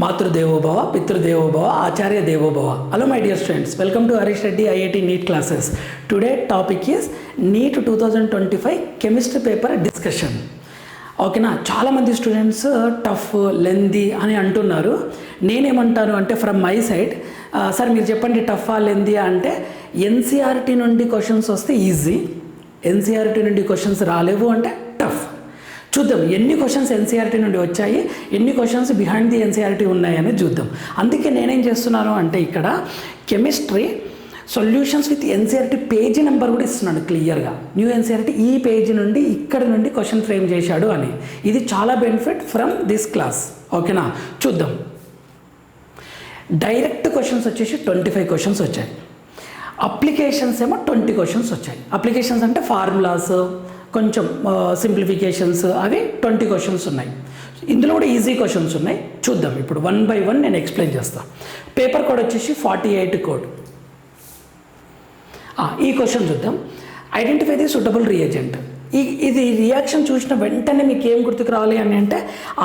మాతృదేవోభవ, పితృదేవోభవ, ఆచార్య దేవోభవ. Hello my dear students, welcome to Harish Reddy IIT NEET classes. Today topic is NEET 2025 chemistry paper discussion. ఓకేనా, చాలామంది students tough lengthy అని అంటున్నారు. నేనేమంటాను అంటే ఫ్రమ్ మై సైడ్, సార్ మీరు చెప్పండి టఫా లెందీ అంటే ఎన్సీఆర్టీ నుండి క్వశ్చన్స్ వస్తే ఈజీ, ఎన్సీఆర్టీ నుండి క్వశ్చన్స్ రాలేవు అంటే టఫ్. చూద్దాం ఎన్ని క్వశ్చన్స్ ఎన్సీఆర్టీ నుండి వచ్చాయి, ఎన్ని క్వశ్చన్స్ బిహైండ్ ది ఎన్సీఆర్టీ ఉన్నాయని చూద్దాం. అందుకే నేనేం చేస్తున్నాను అంటే ఇక్కడ chemistry solutions with NCERT page number కూడా ఇస్తున్నాడు క్లియర్గా. న్యూ ఎన్సీఆర్టీ ఈ పేజీ నుండి ఇక్కడ నుండి క్వశ్చన్ ఫ్రేమ్ చేశాడు అని. ఇది చాలా బెనిఫిట్ ఫ్రమ్ దిస్ క్లాస్. ఓకేనా, చూద్దాం. డైరెక్ట్ క్వశ్చన్స్ వచ్చేసి 25 క్వశ్చన్స్ వచ్చాయి. అప్లికేషన్స్ ఏమో 20 క్వశ్చన్స్ వచ్చాయి. అప్లికేషన్స్ అంటే ఫార్ములాస్, కొంచెం సింప్లిఫికేషన్స్, అవి 20 క్వశ్చన్స్ ఉన్నాయి. ఇందులో కూడా ఈజీ క్వశ్చన్స్ ఉన్నాయి. చూద్దాం ఇప్పుడు 1 by 1 నేను ఎక్స్ప్లెయిన్ చేస్తాను. పేపర్ కోడ్ వచ్చేసి 48 కోడ్. ఈ క్వశ్చన్ చూద్దాం. Identify the suitable reagent. ఇది రియాక్షన్ చూసిన వెంటనే మీకు ఏం గుర్తుకు రావాలి అని అంటే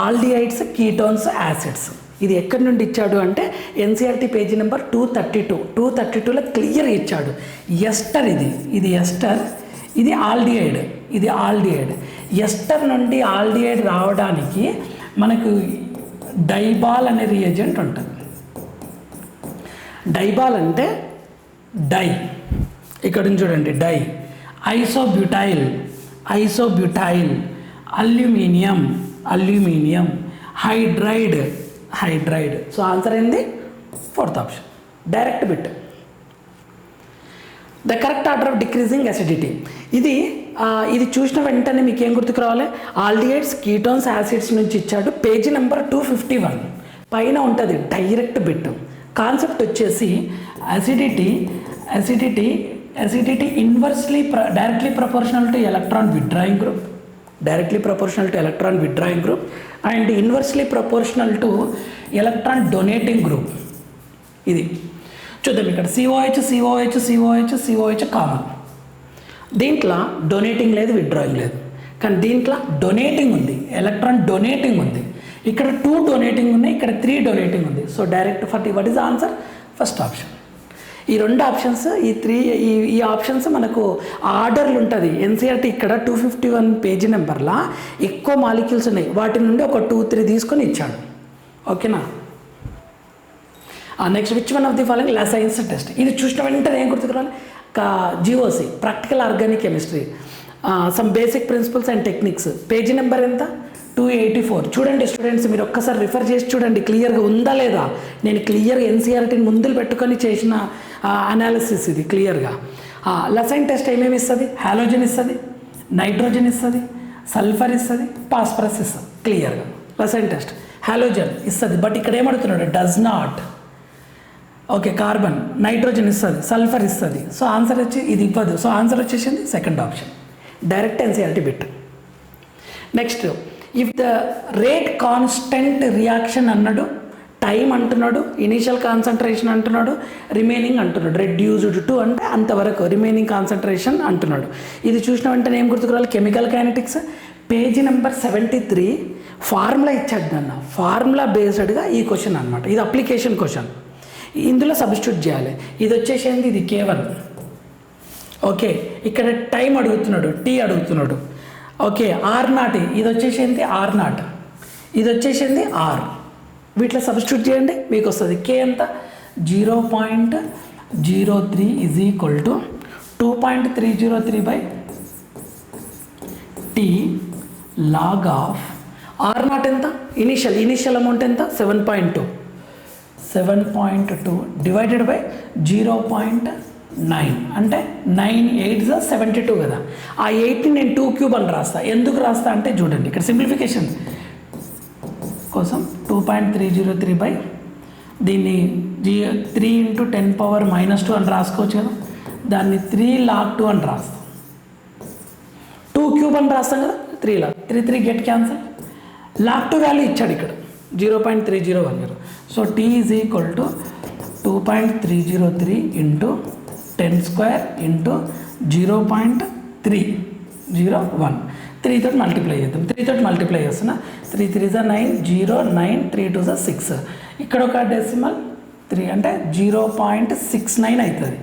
ఆల్డిహైడ్స్, కీటోన్స్, యాసిడ్స్. ఇది ఎక్కడి నుండి ఇచ్చాడు అంటే ఎన్సీఆర్టీ పేజీ నెంబర్ 232లో క్లియర్ ఇచ్చాడు. ఎస్టర్, ఇది ఎస్టర్, ఇది ఆల్డిహైడ్, ఇది ఆల్డిహైడ్. ఎస్టర్ నుండి ఆల్డిహైడ్ రావడానికి మనకు డైబాల్ అనే రియేజెంట్ ఉంటుంది. డైబాల్ అంటే డై, ఇక్కడ చూడండి di, isobutyl, aluminium, hydride. So answer ఏంది? 4th option, direct bit. The correct order of decreasing acidity. ఇది చూసిన వెంటనే మీకు ఏం గుర్తుకు రావాలి? ఆల్డిహైడ్స్, కీటోన్స్, యాసిడ్స్ నుంచి ఇచ్చాడు. పేజీ నెంబర్ 251 పైన ఉంటుంది డైరెక్ట్ బిట్. కాన్సెప్ట్ వచ్చేసి acidity inversely directly proportional to electron withdrawing group, and inversely proportional to electron donating group. ఇది చూద్దాం. ఇక్కడ COH కామన్. దీంట్లో డొనేటింగ్ లేదు, విత్డ్రాయింగ్ లేదు. కానీ దీంట్లో డొనేటింగ్ ఉంది, ఎలక్ట్రాన్ డొనేటింగ్ ఉంది. ఇక్కడ 2 డొనేటింగ్ ఉన్నాయి, ఇక్కడ 3 డొనేటింగ్ ఉంది. So direct 40. What is the answer? First option. ఈ 2 ఆప్షన్స్, ఈ ఆప్షన్స్ మనకు ఆర్డర్లు ఉంటుంది. ఎన్సీఆర్టీ ఇక్కడ 251 పేజీ నెంబర్లా ఎక్కువ మాలిక్యూల్స్ ఉన్నాయి, వాటి నుండి ఒక 2-3 తీసుకొని ఇచ్చాడు. ఓకేనా. Next, which one of the following Lassaigne's test. ఇది చూసిన వెంటనే ఏం గుర్తుకురావాలి? GOC, practical organic chemistry, some basic principles and techniques. Page number ఎంత? 284. చూడండి స్టూడెంట్స్, మీరు ఒక్కసారి రిఫర్ చేసి చూడండి క్లియర్గా ఉందా లేదా. నేను క్లియర్గా ఎన్సీఆర్టీని ముందులు పెట్టుకొని చేసిన అనాలిసిస్ ఇది క్లియర్గా. లసైన్ టెస్ట్ ఏమేమి ఇస్తుంది? హాలోజన్ ఇస్తుంది, నైట్రోజన్ ఇస్తుంది, సల్ఫర్ ఇస్తుంది, ఫాస్ఫరస్ ఇస్తుంది. క్లియర్గా లసైన్ టెస్ట్ హాలోజన్ ఇస్తుంది. బట్ ఇక్కడ ఏమడుతున్నాడు? Does not. Okay, carbon, nitrogen ఇస్తుంది, సల్ఫర్ ఇస్తుంది. సో ఆన్సర్ వచ్చి ఇది ఇవ్వదు. సో ఆన్సర్ వచ్చేసింది second option, direct NCERT bit. Next, if the rate constant reaction అన్నాడు, టైం అంటున్నాడు, ఇనీషియల్ కాన్సన్ట్రేషన్ అంటున్నాడు, రిమైనింగ్ అంటున్నాడు. రెడ్యూస్డ్ టు అంటే అంతవరకు, రిమైనింగ్ కాన్సన్ట్రేషన్ అంటున్నాడు. ఇది చూసిన వెంటనే ఏం గుర్తుకురావాలి? Chemical kinetics. Page number 73 formula ఇచ్చాడు నన్న. ఫార్ములా బేస్డ్గా ఈ క్వశ్చన్ అనమాట. ఇది అప్లికేషన్ క్వశ్చన్. ఇందులో సబ్స్టిట్యూట్ చేయాలి. ఇది వచ్చేసింది, ఇది K1. ఓకే, ఇక్కడ టైం అడుగుతున్నాడు, T అడుగుతున్నాడు. ఓకే, R0, ఇది వచ్చేసింది R0, ఇది వచ్చేసింది R. వీటిలో సబ్స్టిట్యూట్ చేయండి, మీకు వస్తుంది. K ఎంత? 0.03 is equal to 2.303/T log of R0 ఎంత? ఇనిషియల్ అమౌంట్ ఎంత? 7.2 డివైడెడ్ బై 0.9 అంటే 9 8 72 కదా. ఆ 8ని నేను 2 క్యూబ్ అని రాస్తా. ఎందుకు రాస్తా అంటే చూడండి, ఇక్కడ సింప్లిఫికేషన్ కోసం 2.303 దీన్ని 3 × 10⁻⁻² అని రాసుకోవచ్చు కదా. దాన్ని 3 log 2 అని రాస్తాం. 2 క్యూబ్ అని రాస్తాం కదా, 3 log 3 get cancel. log 2 value ఇచ్చాడు ఇక్కడ 0.3010. So T is equal to 2.303 × 10² × 0.301. 3 తోటి మల్టిప్లై చేద్దాం. 3 తోటి మల్టిప్లై చేస్తున్నా. 3 3 is 9, 0 9, 3 2 is 6. ఇక్కడ ఒక డెసిమల్ 3 అంటే 0.69 అవుతుంది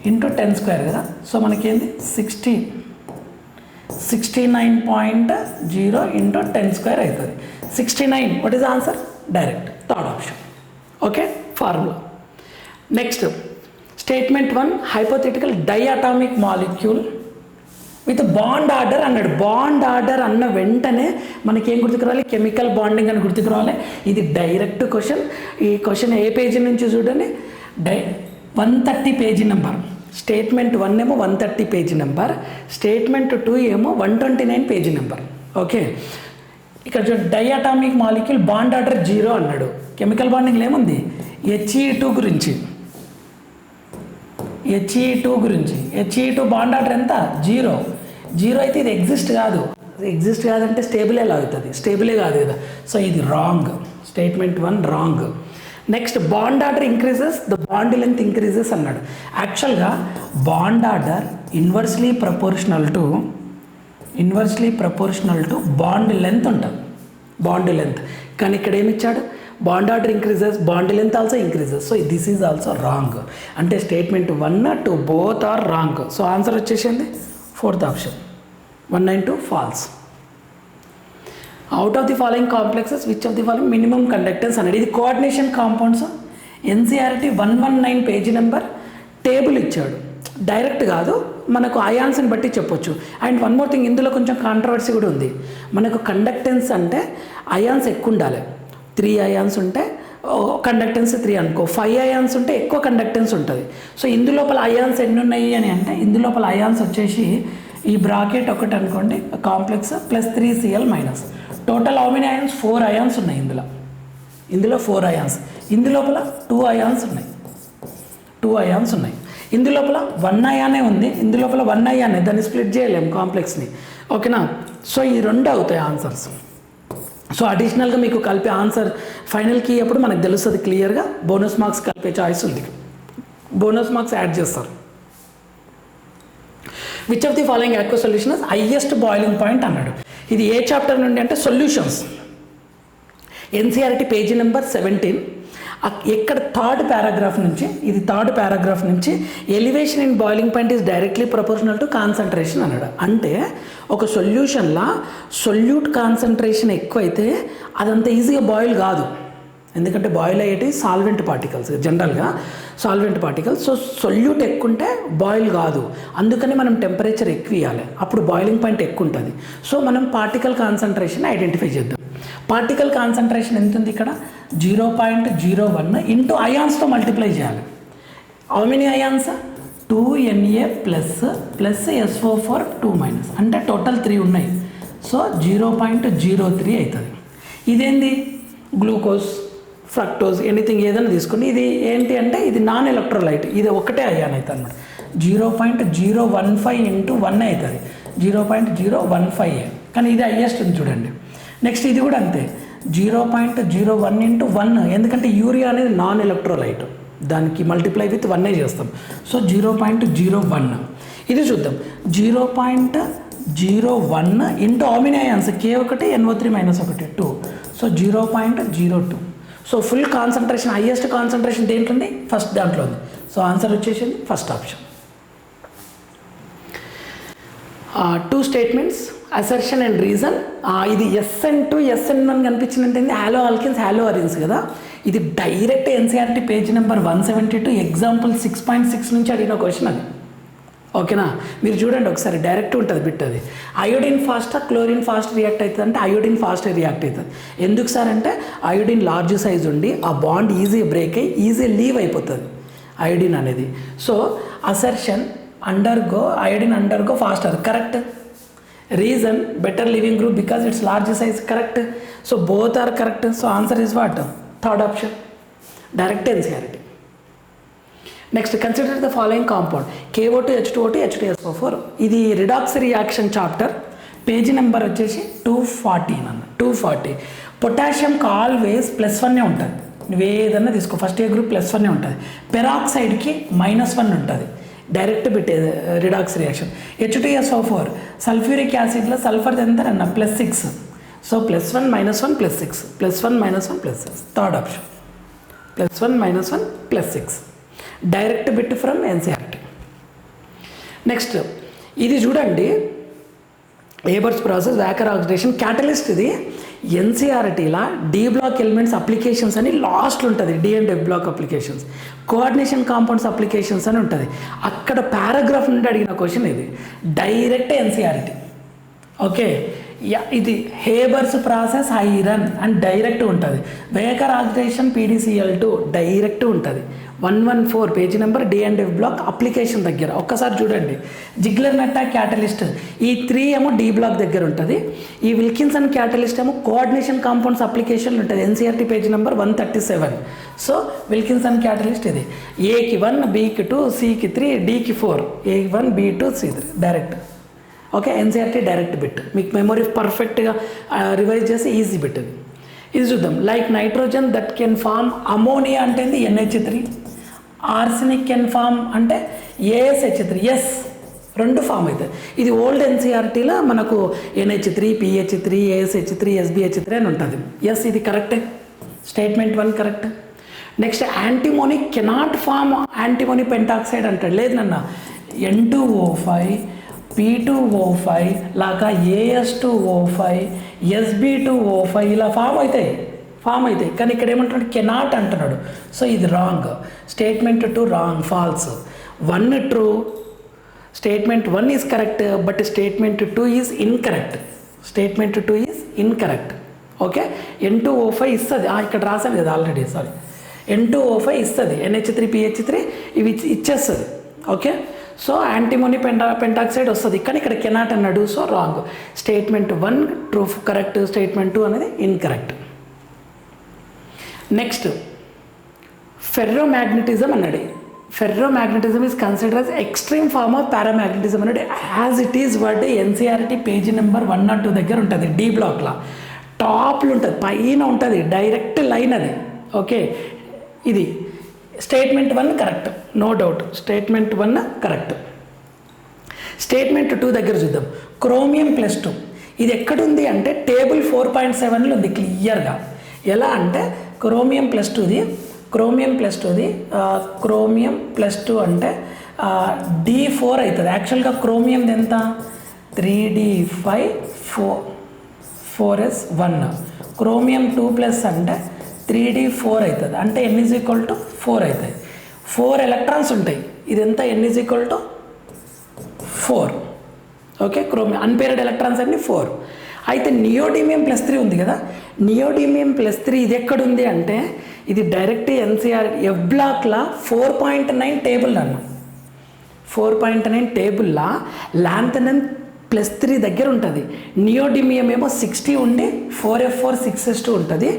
ఇంటూ 10 స్క్వేర్ కదా. సో మనకేంది 69.0 ఇంటూ 10 స్క్వేర్ అవుతుంది 69. What is answer? Direct third option. Okay, formula. Next statement 1, hypothetical diatomic molecule with bond order అన్నాడు. బాండ్ ఆర్డర్ అన్న వెంటనే మనకేం గుర్తుకు రావాలి? కెమికల్ బాండింగ్ అని గుర్తుకు రావాలి. ఇది డైరెక్ట్ క్వశ్చన్. ఈ క్వశ్చన్ ఏ పేజీ నుంచి చూడండి, 130 పేజీ నెంబర్. స్టేట్మెంట్ 1 ఏమో 130 పేజీ నెంబర్, స్టేట్మెంట్ 2 ఏమో 129 పేజీ నెంబర్. ఓకే, ఇక్కడ చూడండి, డైఅటామిక్ మాలిక్యూల్ బాండ్ ఆర్డర్ 0 అన్నాడు. కెమికల్ బాండింగ్లో ఏముంది? He2 గురించి, He2 గురించి. He2 బాండ్ ఆర్డర్ ఎంత? 0 అయితే ఇది ఎగ్జిస్ట్ కాదంటే స్టేబుల్ ఎలా అవుతుంది? స్టేబులే కాదు కదా. సో ఇది wrong. Statement 1 wrong. Next bond order increases, the bond length increases అన్నాడు. యాక్చువల్గా bond order inversely proportional to bond length ఉంటుంది. Bond length. కానీ ఇక్కడ ఏమి ఇచ్చాడు? Bond order increases, bond length also increases. So this is also wrong. అంటే statement 1, 2 both are wrong. So answer వచ్చేసింది fourth option 192 falls. Out of the following complexes which of the following minimum conductance అన్నాడు. ఇది coordination compounds. NCERT 119 page number. Table ఇచ్చాడు, direct కాదు, మనకు అయాన్స్ని బట్టి చెప్పొచ్చు. And one more thing, ఇందులో కొంచెం కాంట్రవర్సీ కూడా ఉంది. మనకు కండక్టెన్స్ అంటే అయాన్స్ ఎక్కువ ఉండాలి. 3 అయాన్స్ ఉంటే కండక్టెన్స్ 3 అనుకో, 5 అయాన్స్ ఉంటే ఎక్కువ కండక్టెన్స్ ఉంటుంది. సో ఇందులోపల అయాన్స్ ఎన్ని ఉన్నాయి అని అంటే, ఇందులోపల అయాన్స్ వచ్చేసి ఈ బ్రాకెట్ ఒకటి అనుకోండి, complex plus 3Cl minus. Total how many ions? 4 ions ఉన్నాయి ఇందులో 4 అయాన్స్. ఇందులోపల 2 అయాన్స్ ఉన్నాయి. ఇందులోపల 1 అయానే ఉంది, ఇందులోపల 1 అయానే, దాన్ని స్ప్లిట్ చేయలేము కాంప్లెక్స్ని. ఓకేనా? సో ఈ 2 అవుతాయి ఆన్సర్స్. సో అడిషనల్గా మీకు కలిపే ఆన్సర్ ఫైనల్కి అప్పుడు మనకు తెలుస్తుంది క్లియర్గా. బోనస్ మార్క్స్ కలిపే చాయిస్ ఉంది, బోనస్ మార్క్స్ యాడ్ చేస్తారు. Which of the following aqua solution is highest boiling point అన్నాడు. ఇది ఏ చాప్టర్ నుండి అంటే సొల్యూషన్స్, ఎన్సీఆర్టీ పేజీ నెంబర్ 17. ఎక్కడ థర్డ్ పారాగ్రాఫ్ నుంచి elevation in boiling point is directly proportional to concentration అన్నాడు. అంటే ఒక సొల్యూషన్లో సొల్యూట్ కాన్సన్ట్రేషన్ ఎక్కువైతే అదంత ఈజీగా బాయిల్ కాదు. ఎందుకంటే బాయిల్ అయ్యేటి సాల్వెంట్ పార్టికల్స్, జనరల్గా సాల్వెంట్ పార్టికల్స్. సో సొల్యూట్ ఎక్కువ ఉంటే బాయిల్ కాదు. అందుకని మనం టెంపరేచర్ ఎక్కువ ఇవ్వాలి, అప్పుడు బాయిలింగ్ పాయింట్ ఎక్కువ ఉంటుంది. సో మనం పార్టికల్ కాన్సన్ట్రేషన్ ఐడెంటిఫై చేద్దాం. పార్టికల్ కాన్సన్ట్రేషన్ ఎంత ఉంది ఇక్కడ? 0.01 ఇంటూ అయాన్స్తో మల్టిప్లై చేయాలి. How many ions? 2Na plus SO4 2- అంటే టోటల్ 3 ఉన్నాయి. సో 0.03 అవుతుంది. ఇదేంది? గ్లూకోజ్, ఫ్రక్టోజ్, ఎనీథింగ్ ఏదైనా తీసుకోండి. ఇది ఏంటి అంటే ఇది నాన్ ఎలక్ట్రోలైట్, ఇది ఒకటే అయాన్ అవుతుంది అనమాట. 0.015 ఇంటూ 1 అవుతుంది, 0.015. కానీ ఇది హైయెస్ట్ ఉంది చూడండి. నెక్స్ట్ ఇది కూడా అంతే, 0.01 ఇంటూ 1, ఎందుకంటే యూరియా అనేది నాన్ ఎలక్ట్రోలైట్, దానికి మల్టిప్లై విత్ 1 చేస్తాం. సో 0.01. ఇది చూద్దాం, 0.01 into how many ions? K1 NO3 -1 2. So 0.02. So full concentration, highest concentration దేంట్లో ఉంది? ఫస్ట్ దాంట్లో ఉంది. సో ఆన్సర్ వచ్చేసింది first option. 2 statements, assertion and reason. ఇది SN2 SN1 కనిపించినట్టు హాలో ఆల్కిన్స్, హాలో అరిన్స్ కదా. ఇది direct NCERT page number 172 example 6.6 నుంచి అడిగిన క్వశ్చన్ అది. ఓకేనా? మీరు చూడండి ఒకసారి, డైరెక్ట్ ఉంటుంది బిట్. అది అయోడిన్ ఫాస్టా క్లోరిన్ ఫాస్ట్ రియాక్ట్ అవుతుంది అంటే అయోడిన్ ఫాస్ట్ రియాక్ట్ అవుతుంది. ఎందుకు సార్ అంటే అయోడిన్ లార్జ్ సైజ్ ఉండి ఆ బాండ్ ఈజీ బ్రేక్ అయ్యి ఈజీ లీవ్ అయిపోతుంది అయోడిన్ అనేది. So assertion iodine undergo faster, correct. Reason better leaving group because it's large size, correct. So both are correct. So answer is what? Third option, direct NCERT. Next, consider the following compound KO2 H2O2 H2SO4. ఇది redox reaction chapter, page number వచ్చేసి 240 అన్న. 240. పొటాషియంకి always +1 ఉంటుంది. నువ్వు ఏదన్నా తీసుకో, first ఏ group +1 ఉంటుంది. పెరాక్సైడ్కి -1 ఉంటుంది. Direct bit redox reaction. H2SO4 sulphuric యాసిడ్లో సల్ఫర్ ఎంత అన్న? +6. So +1 -1 +6, +1 -1 +6, third option +1 -1 +6, direct bit from NCERT. Next ఇది చూడండి, Haber's process, Wacker oxidation, catalyst. ఇది ఎన్సీఆర్టీలా డి బ్లాక్ ఎలిమెంట్స్ అప్లికేషన్స్ అని లాస్ట్లో ఉంటుంది, D and F block applications, coordination compounds applications అని ఉంటుంది. అక్కడ పారాగ్రాఫ్ నుండి అడిగిన క్వశ్చన్ ఇది, డైరెక్ట్ ఎన్సీఆర్టీ. ఓకే, ఇది Haber's process iron and direct ఉంటుంది. వేకర్ ఆక్సిడేషన్ PDCl2 డైరెక్ట్ ఉంటుంది. 114 page number D and F block application దగ్గర ఒక్కసారి చూడండి. జిగ్లర్ నట్టా క్యాటలిస్ట్, ఈ 3 ఏమో డి బ్లాక్ దగ్గర ఉంటుంది. ఈ విల్కిన్సన్ క్యాటలిస్ట్ ఏమో కోఆర్డినేషన్ కాంపౌండ్స్ అప్లికేషన్ ఉంటుంది, NCERT page number 137. So Wilkinson catalyst ఇది, ఏకి 1, బికి 2, సికి 3, డికి 4, A1 B2 C3 direct. Okay, NCERT direct bit. మీకు మెమొరీ పర్ఫెక్ట్గా రివైజ్ చేసి ఈజీ బిట్ ఇది. ఇది చూద్దాం. Like nitrogen that can form ammonia అంటే NH3, ఆర్సెనిక్ కెన్ ఫామ్ అంటే ASH3, ఎస్ 2 ఫామ్ అవుతాయి. ఇది ఓల్డ్ ఎన్సీఆర్టీలో మనకు NH3, PH3, ASH3, SbH3 అని ఉంటుంది. ఎస్, ఇది కరెక్టే, statement 1 correct. Next antimony cannot form antimony pentoxide అంటాడు. లేదు నాన్న, N2O5, P2O5 లాగా AS2O5, SB2O5 ఇలా ఫామ్ అవుతాయి. కానీ ఇక్కడ ఏమంటున్నాడు, కెనాట్ అంటున్నాడు. సో ఇది wrong, statement 2 wrong, false. 1 true, statement 1 is correct, but statement 2 is incorrect. Statement 2 is incorrect. Okay, N2O5 ఇస్తుంది, ఇక్కడ రాశాను కదా ఆల్రెడీ, సారీ, N2O5 ఇస్తుంది, NH3 PH3 ఇవి ఇచ్చేస్తుంది. ఓకే, సో యాంటీమోనీ పెంటాక్సైడ్ వస్తుంది, కానీ ఇక్కడ కెనాట్ అన్నాడు, so wrong. Statement 1 true correct, statement 2 అనేది ఇన్కరెక్ట్. నెక్స్ట్ ఫెర్రోమాగ్నెటిజం అన్నాడు. Ferromagnetism is consider as extreme form of paramagnetism అన్నాడు. As it is word NCERT page number 102 దగ్గర ఉంటుంది, డి బ్లాక్లో టాప్లో ఉంటుంది, పైన ఉంటుంది, డైరెక్ట్ లైన్ అది. ఓకే, ఇది statement 1 correct, no doubt, statement 1 correct. Statement 2 దగ్గర చూద్దాం. క్రోమియం +2 ఇది ఎక్కడుంది అంటే టేబుల్ 4.7లో ఉంది క్లియర్గా. ఎలా అంటే క్రోమియం +2ది క్రోమియం +2 అంటే D4 అవుతుంది. యాక్చువల్గా క్రోమియం ఎంత, 3D5 4S1. క్రోమియం 2+ అంటే 3D4 అవుతుంది, అంటే N = 4 అవుతుంది. 4 ఎలక్ట్రాన్స్ ఉంటాయి, ఇది ఎంత, N = 4. Okay, chromium unpaired electrons అన్ని 4. అయితే నియోడిమియం +3 ఉంది కదా, నియోడిమియం +3 ఇది ఎక్కడుంది అంటే ఇది డైరెక్ట్ ఎన్సీఆర్ ఎఫ్ బ్లాక్లా 4.9 టేబుల్ అన్న, 4.9 టేబుల్లా లాంథనన్ +3 దగ్గర ఉంటుంది. నియోడిమియం ఏమో 60 ఉండి 4F4 6S2 ఉంటుంది.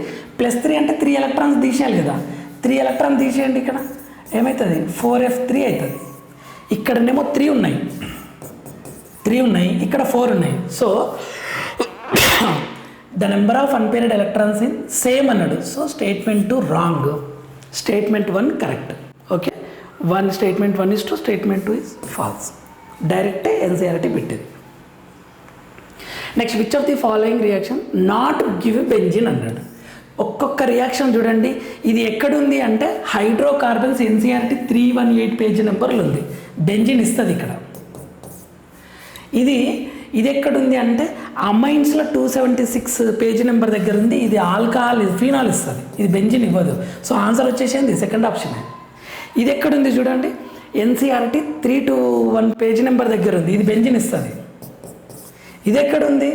+3 అంటే 3 ఎలక్ట్రాన్స్ తీసేయాలి కదా, 3 ఎలక్ట్రాన్స్ తీసేయండి, ఇక్కడ ఏమవుతుంది 4F3 అవుతుంది. ఇక్కడనేమో 3 ఉన్నాయి, ఇక్కడ 4 ఉన్నాయి. So the number of unpaired electrons in same అన్నాడు. So statement 2 wrong, statement 1 correct. Okay, statement 1 is true, statement 2 is false. డైరెక్టే ఎన్సీఆర్టీ పెట్టింది. Next, which of the following reaction not give benzene అన్నాడు. ఒక్కొక్క రియాక్షన్ చూడండి. ఇది ఎక్కడుంది అంటే hydrocarbons NCERT 318 page నెంబర్లు ఉంది, బెంజిన్ ఇస్తుంది ఇక్కడ. ఇది ఎక్కడుంది అంటే అమైన్స్లో 276 పేజీ నెంబర్ దగ్గర ఉంది. ఇది ఆల్కహాల్, ఫీనాల్ ఇస్తుంది, ఇది బెంజిన్ ఇవ్వదు. సో ఆన్సర్ వచ్చేసింది సెకండ్ ఆప్షన్. ఇది ఎక్కడుంది చూడండి, ఎన్సీఆర్టీ 321 పేజీ నెంబర్ దగ్గర ఉంది, ఇది బెంజిన్ ఇస్తుంది. ఇది ఎక్కడుంది,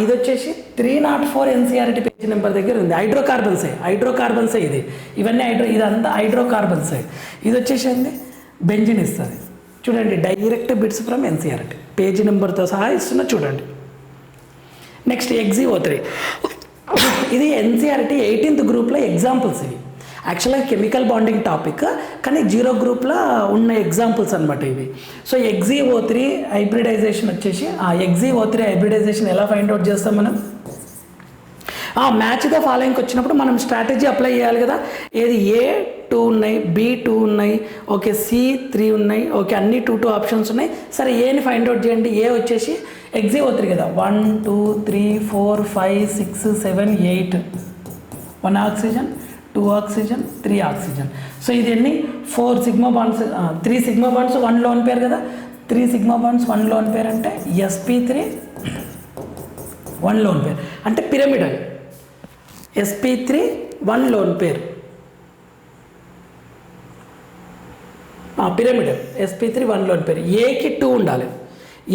ఇది వచ్చేసి 304 ఎన్సీఆర్టీ పేజీ నెంబర్ దగ్గర ఉంది. హైడ్రోకార్బన్సే ఇది, ఇవన్నీ ఇదంతా హైడ్రోకార్బన్సే. ఇది వచ్చేసింది బెంజిన్ ఇస్తుంది. చూడండి, direct bits from NCERT page నెంబర్తో సహా ఇస్తున్నా చూడండి. నెక్స్ట్ XeO3 ఇది ఎన్సీఆర్టీ 18th గ్రూప్లో ఎగ్జాంపుల్స్. ఇవి యాక్చువల్గా కెమికల్ బాండింగ్ టాపిక్, కానీ 0 గ్రూప్లో ఉన్న ఎగ్జాంపుల్స్ అనమాట ఇవి. సో XeO3 హైబ్రిడైజేషన్ వచ్చేసి, XeO3 హైబ్రిడైజేషన్ ఎలా ఫైండ్ అవుట్ చేస్తాం మనం, మ్యాచ్ ద ఫాలోయింగ్కి వచ్చినప్పుడు మనం స్ట్రాటజీ అప్లై చేయాలి కదా. ఏది A2 ఉన్నాయి, B2 ఉన్నాయి, ఓకే C3 ఉన్నాయి, ఓకే అన్ని 2 ఆప్షన్స్ ఉన్నాయి. సరే ఏని ఫైండ్ అవుట్ చేయండి. ఏ వచ్చేసి XeO3 కదా, 1 2 3 4 5 6 7 8, 1 ఆక్సిజన్, 2 ఆక్సిజన్, 3 ఆక్సిజన్. సో ఇది ఎన్ని 4 sigma bonds, 3 sigma bonds 1 lone pair కదా, 3 సిగ్మా బాండ్స్ 1 లోన్ పేర్ అంటే sp3 1 లోన్ పేర్ అంటే pyramidal. sp3 1 lone pair pyramidal. sp3 1 lone pair. ఏకి 2 ఉండాలి,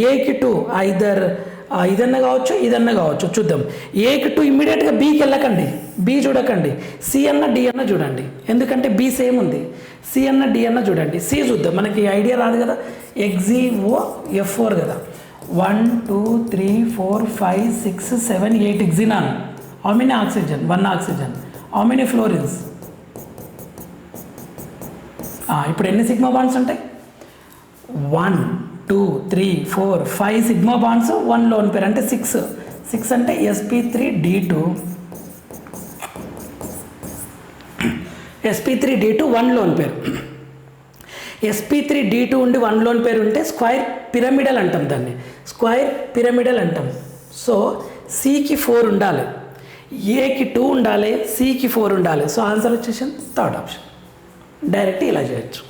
ఏకి 2 ఐదర్ ఇదన్నా కావచ్చు ఇదన్నా కావచ్చు. చూద్దాం. ఏకి 2 ఇమ్మీడియట్గా బీకి వెళ్ళకండి, బి చూడకండి, సి అన్న డి అన్న చూడండి, ఎందుకంటే బి సేమ్ ఉంది. సి అన్న డి అన్న చూడండి, సి చూద్దాం, మనకి ఐడియా రాదు కదా. XeOF4 కదా, 1 2 3 4 5 6 7 8 xenon. How many oxygen? 1 oxygen. How many fluorines? ఇప్పుడు ఎన్ని సిగ్మా బాండ్స్ ఉంటాయి? 1 2 3 4 5 సిగ్మా బాండ్స్ 1 లోన్ పేర్ అంటే 6 అంటే sp3d2 1 లోన్ పేర్. sp3d2 ఉండి 1 లోన్ పేరు ఉంటే స్క్వైర్ పిరమిడల్ అంటాం, దాన్ని స్క్వైర్ పిరమిడల్ అంటాం. సో సికి 4 ఉండాలి, ఏకి 2 ఉండాలి, సికి 4 ఉండాలి. సో ఆన్సర్ వచ్చేసి థర్డ్ ఆప్షన్. డైరెక్ట్ ఇలా చేయొచ్చు.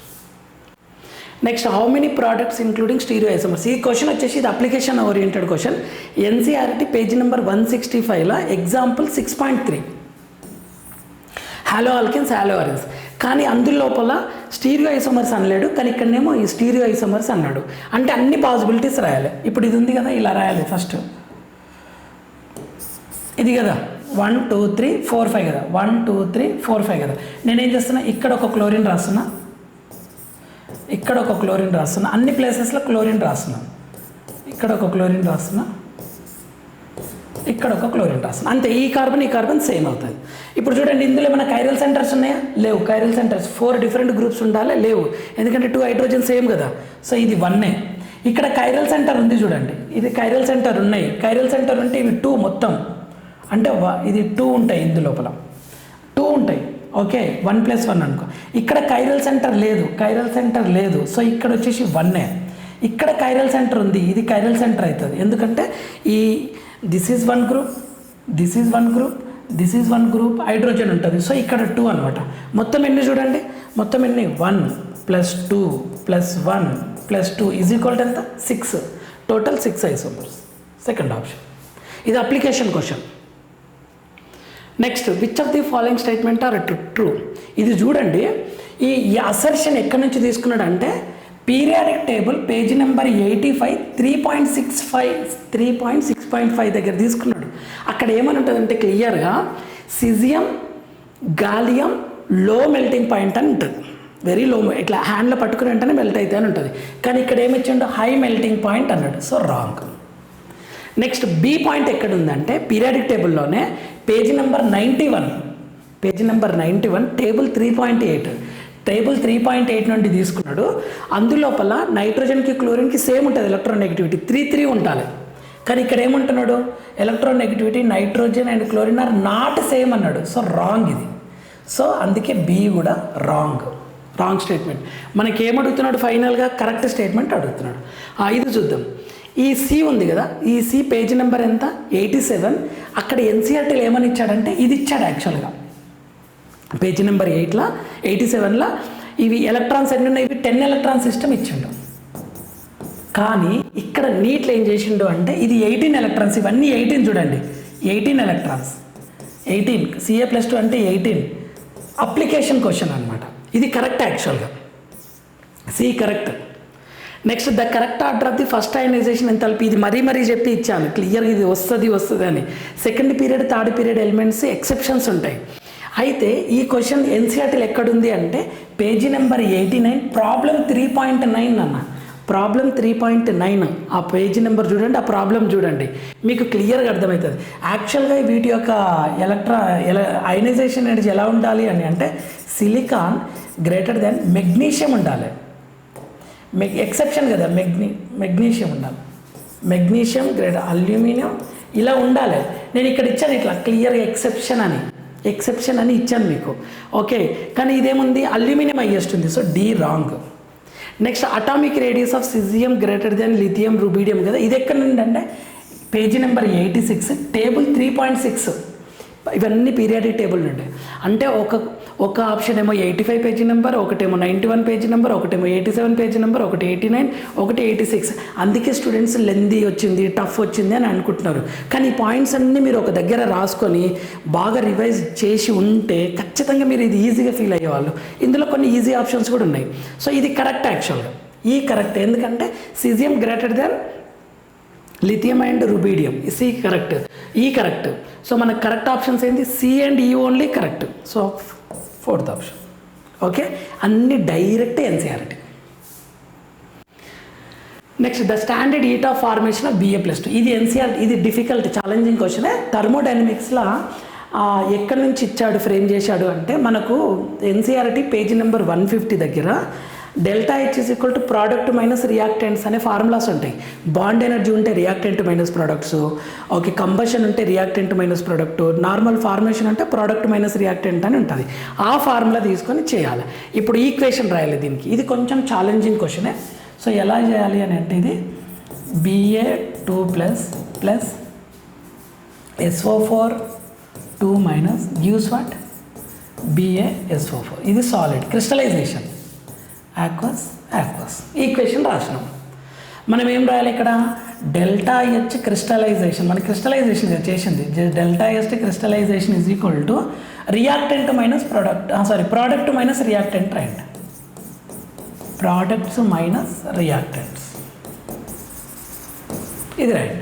Next, how many products including stereo isomers. ఈ క్వశ్చన్ వచ్చేసి ఇది application oriented question. NCERT page number 165లో example 6.3 halo alkanes, halo arenes. కానీ అందులోపల స్టీరియో ఐసోమర్స్ అనలేడు, కానీ ఇక్కడనేమో ఈ స్టీరియో ఐసోమర్స్ అన్నాడు. అంటే అన్ని పాసిబిలిటీస్ రాయాలి. ఇప్పుడు ఇది ఉంది కదా, ఇలా రాయాలి. ఫస్ట్ ఇది కదా 1 2 3 4 5 కదా, 1 2 3 4 5 కదా. నేనేం చేస్తున్నా, ఇక్కడ ఒక క్లోరిన్ రాస్తున్నా, ఇక్కడ ఒక క్లోరిన్ రాస్తున్నా, అన్ని ప్లేసెస్లో క్లోరిన్ రాస్తున్నా, ఇక్కడ ఒక క్లోరిన్ రాస్తున్నా, ఇక్కడ ఒక క్లోరిన్ రాస్తున్నా, అంతే. ఈ కార్బన్ సేమ్ అవుతుంది. ఇప్పుడు చూడండి, ఇందులో ఏమైనా కైరల్ సెంటర్స్ ఉన్నాయా? లేవు. కైరల్ సెంటర్స్ 4 డిఫరెంట్ గ్రూప్స్ ఉండాలి, లేవు, ఎందుకంటే 2 హైడ్రోజన్ సేమ్ కదా. సో ఇది 1. ఇక్కడ కైరల్ సెంటర్ ఉంది చూడండి, ఇది కైరల్ సెంటర్ ఉన్నాయి. కైరల్ సెంటర్ ఉంటే ఇవి 2 మొత్తం, అంటే ఇది 2 ఉంటాయి, ఇందు లోపల 2 ఉంటాయి. ఓకే, 1 + 1 అనుకో. ఇక్కడ కైరల్ సెంటర్ లేదు, సో ఇక్కడ వచ్చేసి 1. ఇక్కడ కైరల్ సెంటర్ ఉంది, ఇది కైరల్ సెంటర్ అవుతుంది, ఎందుకంటే ఈ this is 1 group, this is 1 group, this is 1 group, hydrogen ఉంటుంది. సో ఇక్కడ 2 అనమాట. మొత్తం ఎన్ని చూడండి, మొత్తం ఎన్ని 1 + 2 + 1 + 2 = ఎంత? 6. Total 6 isomers. Second option. ఇది application question. Next, which of the following statement are true. ఇది చూడండి, ఈ అసర్షన్ ఎక్కడి నుంచి తీసుకున్నాడు అంటే పీరియాడిక్ టేబుల్ పేజీ నెంబర్ 85 3.6.5 దగ్గర తీసుకున్నాడు. అక్కడ ఏమని ఉంటుందంటే క్లియర్గా సిజియం గాలియం లో మెల్టింగ్ పాయింట్ అని ఉంటుంది, వెరీ లో, ఇట్లా హ్యాండ్లో పట్టుకుని వెంటనే మెల్ట్ అయితే అని ఉంటుంది. కానీ ఇక్కడ ఏమిచ్చిండు, హై మెల్టింగ్ పాయింట్ అన్నాడు. So wrong. Next, B point ఎక్కడ ఉందంటే పీరియాడిక్ టేబుల్లోనే పేజీ నెంబర్ 91 టేబుల్ 3.8 నుండి తీసుకున్నాడు. అందులోపల నైట్రోజన్కి క్లోరిన్కి సేమ్ ఉంటుంది ఎలక్ట్రాన్ నెగిటివిటీ 3 ఉండాలి. కానీ ఇక్కడ ఏమంటున్నాడు, electron negativity nitrogen and chlorine are not same అన్నాడు. సో రాంగ్ ఇది. సో అందుకే బి కూడా రాంగ్ స్టేట్మెంట్. మనకి ఏమడుగుతున్నాడు ఫైనల్గా? కరెక్ట్ స్టేట్మెంట్ అడుగుతున్నాడు. ఇది చూద్దాం. ఈ సి ఉంది కదా, ఈ సి పేజీ నెంబర్ ఎంత? 87. అక్కడ ఎన్సీఆర్టీలో ఏమని ఇచ్చాడంటే ఇది ఇచ్చాడు. యాక్చువల్గా పేజీ నెంబర్ 87లో ఇవి ఎలక్ట్రాన్స్ ఎన్ని ఉన్నాయి, ఇవి 10 ఎలక్ట్రాన్ సిస్టమ్ ఇచ్చిండు. కానీ ఇక్కడ నీట్లో ఏం చేసిండు అంటే ఇది 18 ఎలక్ట్రాన్స్, ఇవన్నీ 18 చూడండి, 18 ఎలక్ట్రాన్స్, 18 Ca+2 అంటే 18. అప్లికేషన్ క్వశ్చన్ అనమాట. ఇది కరెక్ట్, యాక్చువల్గా C correct. Next, the correct order of the first ionization enthalpy. ఇది మరీ చెప్పి ఇచ్చాను క్లియర్గా, ఇది వస్తుంది అని. Second period, third period elements exceptions ఉంటాయి. అయితే ఈ క్వశ్చన్ ఎన్సీఆర్టీలో ఎక్కడుంది అంటే పేజీ నెంబర్ 89 ప్రాబ్లం 3.9 అన్న. ప్రాబ్లం 3.9 ఆ పేజీ నెంబర్ చూడండి, ఆ ప్రాబ్లం చూడండి, మీకు క్లియర్గా అర్థమవుతుంది. యాక్చువల్గా వీటి యొక్క అయనైజేషన్ ఎనర్జీ ఎలా ఉండాలి అని అంటే సిలికాన్ గ్రేటర్ దాన్ మెగ్నీషియం ఉండాలి. ఎక్సెప్షన్ కదా, మెగ్నీషియం ఉండాలి, మెగ్నీషియం గ్రేటర్ అల్యూమినియం ఇలా ఉండాలి. నేను ఇక్కడ ఇచ్చాను ఇట్లా క్లియర్గా ఎక్సెప్షన్ అని ఇచ్చాను మీకు. ఓకే, కానీ ఇదేముంది, అల్యూమినియం హైయెస్ట్ ఉంది. So D wrong. Next atomic radius of caesium greater than lithium rubidium కదా, ఇది ఎక్కడ నుండి అంటే పేజీ నెంబర్ 86 టేబుల్ 3.6. ఇవన్నీ పీరియాడిక్ టేబుల్ నుండి. అంటే ఒక ఆప్షన్ ఏమో 85 పేజీ నెంబర్, ఒకటేమో 91 పేజీ నెంబర్, ఒకటేమో 87 పేజీ నెంబర్, ఒకటి 89, ఒకటి 86. అందుకే స్టూడెంట్స్ లెందీ వచ్చింది, టఫ్ వచ్చింది అని అనుకుంటున్నారు. కానీ ఈ పాయింట్స్ అన్నీ మీరు ఒక దగ్గర రాసుకొని బాగా రివైజ్ చేసి ఉంటే ఖచ్చితంగా మీరు ఇది ఈజీగా ఫీల్ అయ్యేవాళ్ళు. ఇందులో కొన్ని ఈజీ ఆప్షన్స్ కూడా ఉన్నాయి. సో ఇది కరెక్ట్ యాక్చువల్గా, ఈ కరెక్ట్. ఎందుకంటే caesium greater than lithium and rubidium, C correct, E correct. So మనకు కరెక్ట్ ఆప్షన్స్ ఏంటి, C and E only correct. So 4th option. Okay, అన్ని direct NCERT. Next the standard heat of formation of BA+2. ఇది NCERT, ఇది difficult challenging క్వశ్చనే. థర్మోడైనమిక్స్లో ఎక్కడి నుంచి ఇచ్చాడు, frame చేశాడు అంటే మనకు ఎన్సీఆర్టీ పేజీ నెంబర్ 150 దగ్గర delta H is equal to product minus reactants అనే ఫార్ములాస్ ఉంటాయి. బాండ్ ఎనర్జీ ఉంటే reactant minus products, okay, combustion ఉంటే reactant minus product, normal formation అంటే ప్రోడక్ట్ మైనస్ రియాక్టెంట్ అని ఉంటుంది. ఆ ఫార్ములా తీసుకొని చేయాలి. ఇప్పుడు ఈక్వేషన్ రాయాలి దీనికి. ఇది కొంచెం ఛాలెంజింగ్ క్వశ్చనే. సో ఎలా చేయాలి అని అంటే ఇది Ba2 plus SO4 2 minus gives what BaSO4. ఇది సాలిడ్ క్రిస్టలైజేషన్, ఆక్వస్ ఈక్వేషన్ రాసినాం. మనం ఏం రాయాలి ఇక్కడ, డెల్టా H క్రిస్టలైజేషన్, మన క్రిస్టలైజేషన్ చేసింది. Delta H crystallization is equal to reactant minus product minus reactant right, products minus reactants, ఇది రైట్.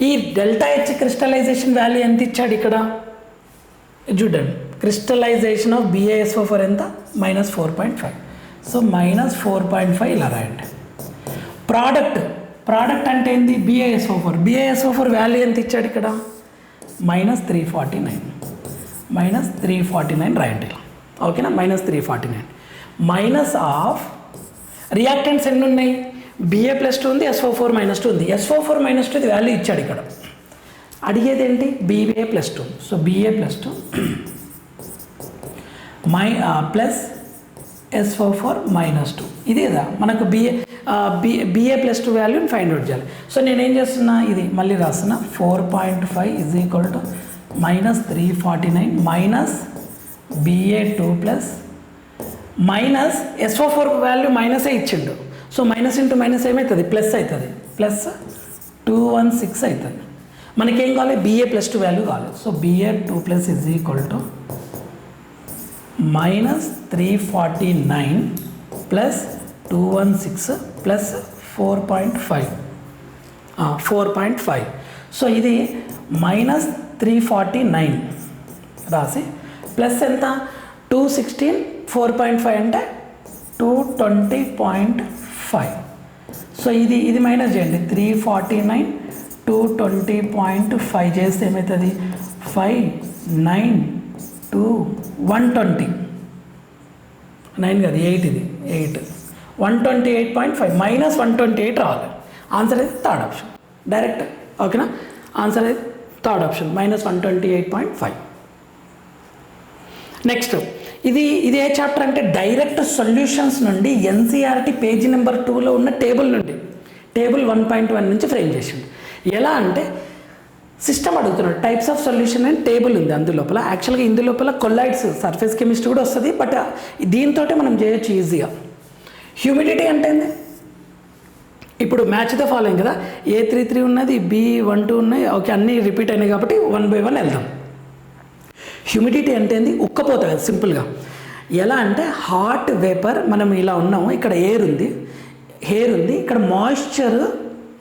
ఈ డెల్టా H క్రిస్టలైజేషన్ వాల్యూ ఎంత ఇచ్చాడు ఇక్కడ చూడండి. క్రిస్టలైజేషన్ ఆఫ్ BaSO4 ఎంత, -4.5. సో -4.5 ఇలా రాయండి. ప్రోడక్ట్ అంటే ఏంటి, BaSO4 వాల్యూ ఎంత ఇచ్చాడు ఇక్కడ, -349 రాయండి ఇలా. ఓకేనా, -349 మైనస్ ఆఫ్ రియాక్టెంట్స్ ఎన్ని ఉన్నాయి, Ba+2 ఉంది, SO4 -2 ఉంది. SO4 -2 ఇది వాల్యూ ఇచ్చాడు ఇక్కడ. అడిగేది ఏంటి, Ba+2. So Ba+2 plus SO4 -2 ఇది కదా మనకు Ba+2 వాల్యూని ఫైండ్ అవుట్ చేయాలి. సో నేనేం చేస్తున్నా, ఇది మళ్ళీ రాస్తున్నా. 4.5 is equal to -349 minus Ba2 plus minus SO4 value మైనసే ఇచ్చిండు. సో మైనస్ ఇంటూ మైనస్ ఏమవుతుంది, ప్లస్ అవుతుంది. ప్లస్ 216 అవుతుంది. మనకేం కావాలి, Ba+2 వాల్యూ కావాలి. So Ba2 plus is equal to -349 plus 216 plus 4.5. So ఇది -349 రాసి ప్లస్ ఎంత 216 4.5 అంటే 220.5. సో ఇది మైనస్ చేయండి. 349 220.5 చేస్తే ఏమవుతుంది, 5 9 2 120 9 కాదు 8, ఇది 8 128.5 -128 రావాలి. ఆన్సర్ అయితే థర్డ్ ఆప్షన్ డైరెక్ట్. ఓకేనా, ఆన్సర్ అయితే థర్డ్ ఆప్షన్ -128.5. నెక్స్ట్ ఇది ఏ చాప్టర్ అంటే డైరెక్ట్ సొల్యూషన్స్ నుండి ఎన్సీఆర్టీ పేజీ నెంబర్ 2లో ఉన్న టేబుల్ నుండి, టేబుల్ 1.1 నుంచి ఫ్రేమ్ చేసింది. ఎలా అంటే సిస్టమ్ అడుగుతున్నాడు, types of solution and table ఉంది అందులోపల. యాక్చువల్గా ఇందులోపల కొల్లాయిడ్స్ సర్ఫేస్ కెమిస్ట్రీ కూడా వస్తుంది, బట్ దీంతో మనం చేయొచ్చు ఈజీగా. హ్యూమిడిటీ అంటే ఏంది, ఇప్పుడు మ్యాచ్ ద ఫాలోయింగ్ కదా, A33 ఉన్నది, B12 ఉన్నాయి, ఓకే అన్నీ రిపీట్ అయినాయి కాబట్టి 1 by 1 వెళ్దాం. హ్యూమిడిటీ అంటే ఏంది, ఉక్కపోతుంది కదా సింపుల్గా. ఎలా అంటే హాట్ వేపర్, మనం ఇలా ఉన్నాము, ఇక్కడ ఎయిర్ ఉంది, హెయిర్ ఉంది, ఇక్కడ మాయిశ్చర్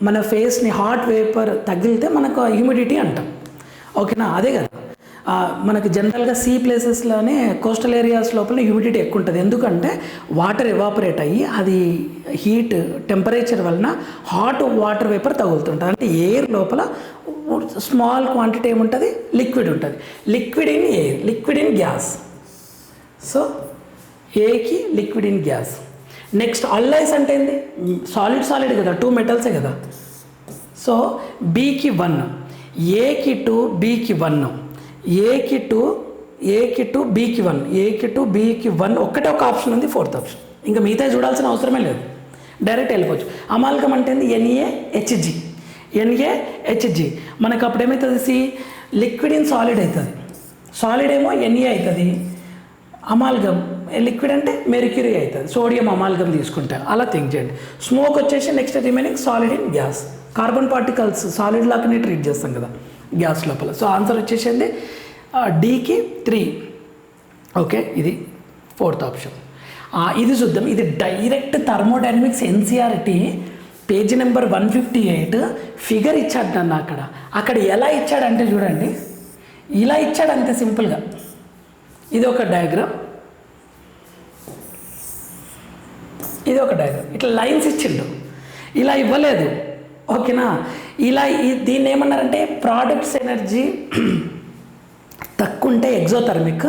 మన ఫేస్ని హాట్ వేపర్ తగిలితే మనకు హ్యూమిడిటీ అంటాం. ఓకేనా, అదే కదా మనకు జనరల్గా సీ ప్లేసెస్లోనే కోస్టల్ ఏరియాస్ లోపల హ్యూమిడిటీ ఎక్కువ ఉంటుంది. ఎందుకంటే వాటర్ ఎవాపరేట్ అయ్యి అది హీట్ టెంపరేచర్ వలన హాట్ వాటర్ వేపర్ తగులుతుంటుంది. అంటే ఎయిర్ లోపల స్మాల్ క్వాంటిటీ ఏముంటుంది, లిక్విడ్ ఉంటుంది. Liquid in air, liquid in gas. So ఏకి లిక్విడ్ ఇన్ గ్యాస్. నెక్స్ట్ అల్లైస్ అంటే ఏంది, సాలిడ్ కదా, 2 మెటల్సే కదా. సో బీకి 1, ఏకి 2, బీకి 1, ఏకి 2 బీకి 1, ఏకి 2 బీకి 1 ఒక్కటే ఒక ఆప్షన్ ఉంది, 4th ఆప్షన్. ఇంకా మిగతా చూడాల్సిన అవసరమే లేదు. డైరెక్ట్ వెళ్ళిపోవచ్చు. అమాల్గం అంటే NaHG, NaHG. మనకు అప్పుడు ఏమవుతుంది, లిక్విడ్ ఇన్ సాలిడ్ అవుతుంది, సాలిడ్ ఏమో Na అవుతుంది, అమాల్గం లిక్విడ్ అంటే మెర్క్యూరీ అవుతుంది, సోడియం అమాల్గం తీసుకుంటే. అలా థింక్ చేయండి. స్మోక్ వచ్చేసి next remaining solid in gas. Carbon particles solid లాగానే ట్రీట్ చేస్తాం కదా గ్యాస్ లోపల. సో ఆన్సర్ వచ్చేసింది Dకి 3. ఓకే, ఇది 4th ఆప్షన్. ఇది చూద్దాం. ఇది direct thermodynamics NCERT page number 158 figure ఇచ్చాడు నన్ను అక్కడ ఎలా ఇచ్చాడంటే చూడండి, ఇలా ఇచ్చాడు అంతే సింపుల్గా. ఇది ఒక డయాగ్రామ్, ఇది ఒక డయాగ్రామ్, ఇట్లా లైన్స్ ఇచ్చిండు, ఇలా ఇవ్వలేదు. ఓకేనా, ఇలా దీన్ని ఏమన్నారంటే ప్రోడక్ట్స్ ఎనర్జీ తక్కువ ఉంటే ఎగ్జోథర్మిక్,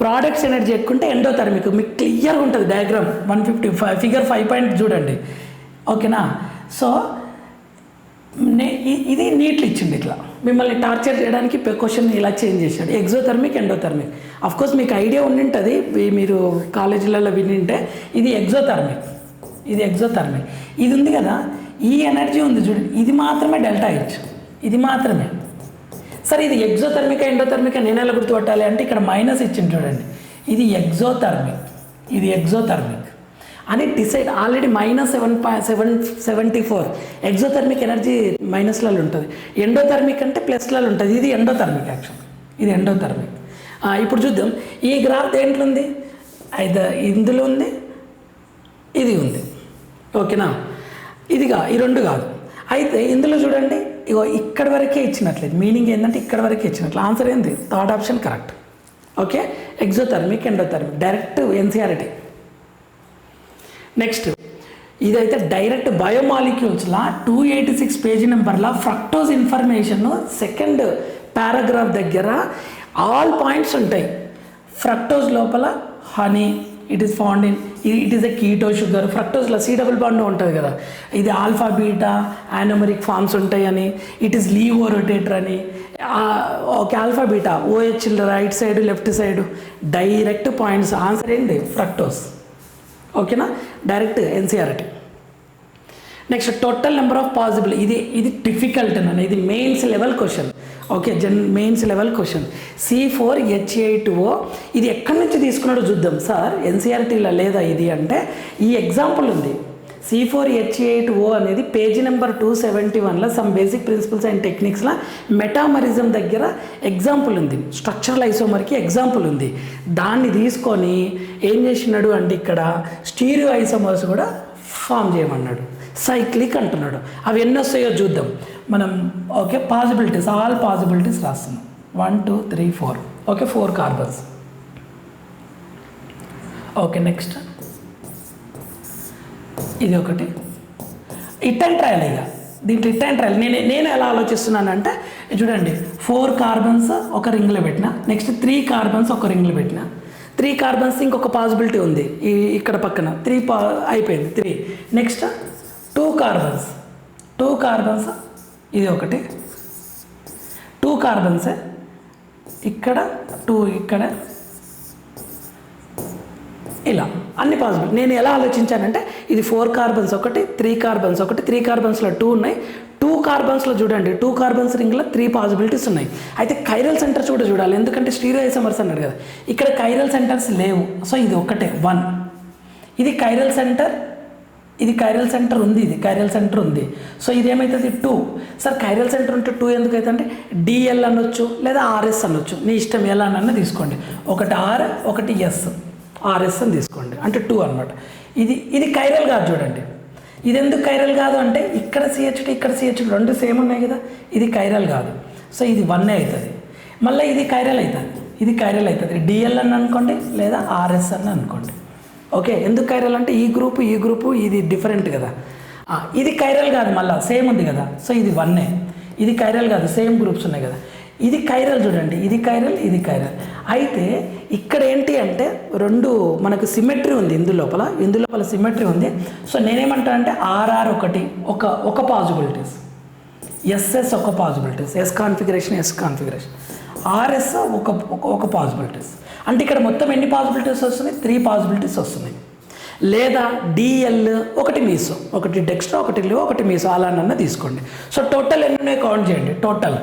ప్రోడక్ట్స్ ఎనర్జీ ఎక్కువ ఉంటే ఎండోథర్మిక్. మీకు క్లియర్గా ఉంటుంది డయాగ్రామ్ 155 ఫిగర్ 5 పాయింట్ చూడండి. ఓకేనా, సో ఇది నీట్లు ఇచ్చింది, ఇట్లా మిమ్మల్ని టార్చర్ చేయడానికి క్వశ్చన్ ఇలా చేంజ్ చేశాడు. Exothermic, endothermic. అఫ్కోర్స్ మీకు ఐడియా ఉండింటుంది, మీరు కాలేజీలలో వినింటే. ఇది ఎగ్జోథర్మిక్, ఇది ఎగ్జోథర్మిక్. ఇది ఉంది కదా, ఈ ఎనర్జీ ఉంది చూడండి, ఇది మాత్రమే ΔH, ఇది మాత్రమే. సరే, ఇది ఎగ్జోథర్మిక్ ఎండోథర్మిక్ నేను ఎలా గుర్తుపట్టాలి అంటే ఇక్కడ మైనస్ ఇచ్చింది చూడండి, ఇది ఎగ్జోథర్మిక్, ఇది ఎగ్జోథర్మిక్ అని డిసైడ్. ఆల్రెడీ -7.774 ఎగ్జోథర్మిక్ ఎనర్జీ మైనస్లలో ఉంటుంది, ఎండోథర్మిక్ అంటే ప్లస్లలో ఉంటుంది. ఇది ఎండోథర్మిక్, యాక్చువల్ ఇది ఎండోథర్మిక్. ఇప్పుడు చూద్దాం, ఈ గ్రాఫ్ దేంట్లో ఉంది, అయితే ఇందులో ఉంది, ఇది ఉంది. ఓకేనా, ఇదిగా ఈ రెండు కాదు. అయితే ఇందులో చూడండి, ఇగో ఇక్కడ వరకే ఇచ్చినట్లేదు. మీనింగ్ ఏంటంటే ఇక్కడ వరకే ఇచ్చినట్లు. ఆన్సర్ ఏంది, 3rd option correct. Okay, exothermic, endothermic direct NCERT. Next ఇదైతే డైరెక్ట్ బయోమాలిక్యూల్స్లా 286 పేజీ నెంబర్లా ఫ్రక్టోజ్ ఇన్ఫర్మేషన్ 2nd పారాగ్రాఫ్ దగ్గర ఆల్ పాయింట్స్ ఉంటాయి. ఫ్రక్టోజ్ లోపల honey, it is found in, it is a keto sugar. ఫ్రక్టోజ్లో C డబుల్ బాండ్ ఉంటుంది కదా, ఇది ఆల్ఫా బీటా యానోమరిక్ ఫార్మ్స్ ఉంటాయని, ఇట్ ఈస్ లీవో రొటేటర్ అని. Okay, alpha beta OH right side left side direct points. Answer ఏంటి, fructose. ఓకేనా, direct NCERT. Next total number of possible, ఇది difficult అన్న, ఇది mains level question. Okay, mains level question. C4H8O ఇది ఎక్కడి నుంచి తీసుకున్నాడో చూద్దాం. సార్ NCERTలో లేదా ఇది అంటే ఈ ఎగ్జాంపుల్ ఉంది. C4H8O అనేది పేజీ నెంబర్ 271లో సమ్ బేసిక్ ప్రిన్సిపల్స్ అండ్ టెక్నిక్స్లో మెటామరిజం దగ్గర ఎగ్జాంపుల్ ఉంది, స్ట్రక్చరల్ ఐసోమర్కి ఎగ్జాంపుల్ ఉంది. దాన్ని తీసుకొని ఏం చేసినాడు అంటే ఇక్కడ స్టీరియో ఐసోమర్స్ కూడా ఫామ్ చేయమన్నాడు, సైక్లిక్ అంటున్నాడు. అవి ఎన్ని వస్తాయో చూద్దాం మనం. ఓకే, పాసిబిలిటీస్, ఆల్ పాసిబిలిటీస్ రాస్తున్నాం. 1 2 3 4. Okay, 4 carbons. ఓకే, నెక్స్ట్ ఇది ఒకటి. It and trial. ఇక దీంట్లో ఇట్ అండ్ ట్రయల్. నేను ఎలా ఆలోచిస్తున్నానంటే చూడండి, 4 కార్బన్స్ ఒక రింగ్లో పెట్టిన, నెక్స్ట్ 3 కార్బన్స్ ఒక రింగ్లో పెట్టిన, 3 కార్బన్స్ ఇంకొక పాసిబిలిటీ ఉంది ఇక్కడ పక్కన, 3 అయిపోయింది 3. నెక్స్ట్ 2 కార్బన్స్, 2 కార్బన్స్ ఇది ఒకటి, 2 కార్బన్సే ఇక్కడ 2 ఇక్కడ, ఇలా అన్ని పాసిబుల్. నేను ఎలా ఆలోచించానంటే ఇది 4 కార్బన్స్ ఒకటి, 3 కార్బన్స్ ఒకటి, 3 కార్బన్స్లో 2 ఉన్నాయి, 2 కార్బన్స్లో చూడండి 2 కార్బన్స్ రింగ్లో 3 పాసిబిలిటీస్ ఉన్నాయి. అయితే కైరల్ సెంటర్స్ కూడా చూడాలి, ఎందుకంటే స్టీరియో ఐసోమర్స్ అన్నాడు కదా, ఇక్కడ కైరల్ సెంటర్స్ లేవు. సో ఇది ఒకటే 1. ఇది కైరల్ సెంటర్, ఇది కైరల్ సెంటర్ ఉంది, ఇది కైరల్ సెంటర్ ఉంది. సో ఇదేమవుతుంది 2. సార్ కైరల్ సెంటర్ ఉంటే 2 ఎందుకు అయితే అంటే DL అనొచ్చు లేదా RS అనొచ్చు, నీ ఇష్టం ఎలా అన్న తీసుకోండి. ఒకటి R ఒకటి S, RS అని తీసుకోండి, అంటే 2 అనమాట. ఇది కైరల్ కాదు చూడండి. ఇది ఎందుకు కైరల్ కాదు అంటే ఇక్కడ CH2 ఇక్కడ CH2 రెండు సేమ్ ఉన్నాయి కదా, ఇది కైరల్ కాదు. సో ఇది 1 అవుతుంది. మళ్ళీ ఇది కైరల్ అవుతుంది, ఇది కైరల్ అవుతుంది. DL అని అనుకోండి లేదా RS అని అనుకోండి. ఓకే, ఎందుకు కైరల్ అంటే ఈ గ్రూపు ఇది డిఫరెంట్ కదా. ఇది కైరల్ కాదు, మళ్ళీ సేమ్ ఉంది కదా. సో ఇది 1. ఇది కైరల్ కాదు, సేమ్ గ్రూప్స్ ఉన్నాయి కదా. ఇది కైరల్ చూడండి, ఇది కైరల్ ఇది కైరల్. అయితే ఇక్కడ ఏంటి అంటే రెండు మనకు సిమెట్రీ ఉంది, ఇందులోపల సిమెట్రీ ఉంది. సో నేనేమంటా అంటే RR ఒక పాసిబిలిటీస్, SS ఒక పాసిబిలిటీస్, S కాన్ఫిగరేషన్ RS ఒక పాసిబిలిటీస్. అంటే ఇక్కడ మొత్తం ఎన్ని పాసిబిలిటీస్ వస్తున్నాయి, 3 పాసిబిలిటీస్ వస్తున్నాయి. లేదా డిఎల్ ఒకటి మీసో, ఒకటి డెక్స్ట్రా, ఒకటి లివో, ఒకటి మీసో అలానన్నా తీసుకోండి. సో టోటల్ ఎన్ని ఉన్నాయి కౌంట్ చేయండి. టోటల్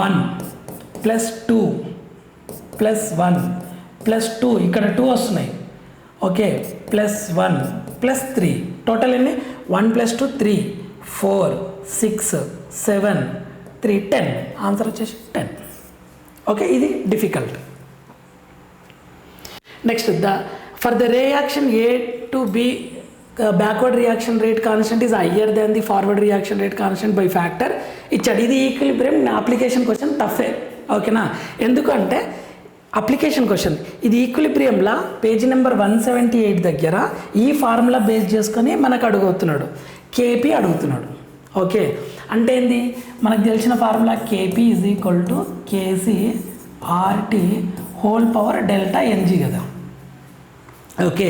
1 + 2 + 1 + 2 ఇక్కడ 2 వస్తున్నాయి. ఓకే, +1 + 3 టోటల్ ఎన్ని 1 + 2 3 4 6 7 3 10. ఆన్సర్ వచ్చేసి 10. ఓకే, ఇది difficult. Next for the reaction A to B backward reaction rate constant is higher than the forward reaction rate constant bi factor ఇచ్చాడు. ఇది ఈక్విలిబ్రియం అప్లికేషన్ క్వశ్చన్ టఫే. ఓకేనా, ఎందుకంటే అప్లికేషన్ క్వశ్చన్ ఇది ఈక్విలిబ్రియంలా page number 178 దగ్గర ఈ formula base చేసుకొని మనకు అడుగుతున్నాడు, కేపీ అడుగుతున్నాడు. ఓకే, అంటే ఏంది, మనకు తెలిసిన formula KP = KC RT whole power delta NG కదా. ఓకే,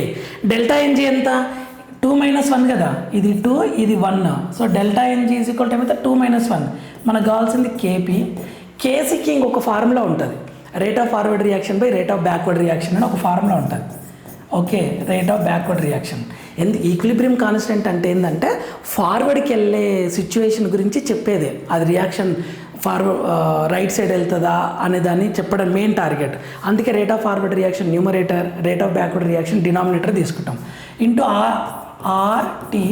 డెల్టా ఎన్జీ ఎంత 2 - 1 కదా, ఇది 2 ఇది 1. సో డెల్టా ఎన్జీ = ఏమైతే 2 - 1. మనకు కావాల్సింది కేపీ. కేసీకి ఇంకొక ఫార్ములా ఉంటుంది, rate of forward reaction by rate of backward reaction అని ఒక ఫార్ములా ఉంటుంది. Okay, rate of backward reaction. Equilibrium constant అంటే ఏంటంటే ఫార్వర్డ్కి వెళ్ళే సిచ్యువేషన్ గురించి చెప్పేదే, అది రియాక్షన్ రైట్ సైడ్ వెళ్తుందా అనే దాన్ని చెప్పడం మెయిన్ టార్గెట్. అందుకే rate of forward reaction numerator, rate of backward reaction denominator తీసుకుంటాం. ఇంటూ ఆర్టీ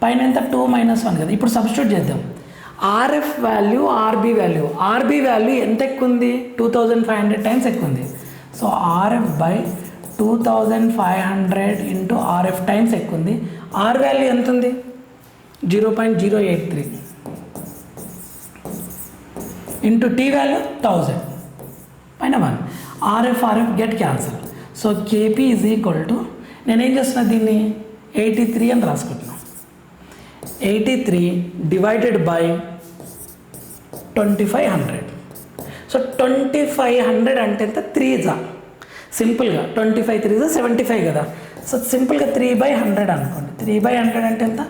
పైన ఎంత 2 - 1 కదా. ఇప్పుడు సబ్స్టిట్యూట్ చేద్దాం. ఆర్ఎఫ్ వాల్యూ, ఆర్బీ వాల్యూ ఎంత ఎక్కువ ఉంది, 2500 టైమ్స్ ఎక్కువ ఉంది. So RF by 2500 into RF times ఎక్కువ ఉంది. ఆర్ వాల్యూ ఎంత ఉంది 0.083 ఇంటూ టీ వాల్యూ 1000 పైన 1. RF get cancel. So KP = నేనేం చేస్తున్నా, దీన్ని 83 అని రాసుకుంటున్నాను. 83 డివైడెడ్ బై 2500. సో 2500 అంటే ఎంత 3 సింపుల్గా 25 3 75 కదా. సో సింపుల్గా 3/100 అనుకోండి. 3/100 అంటే ఎంత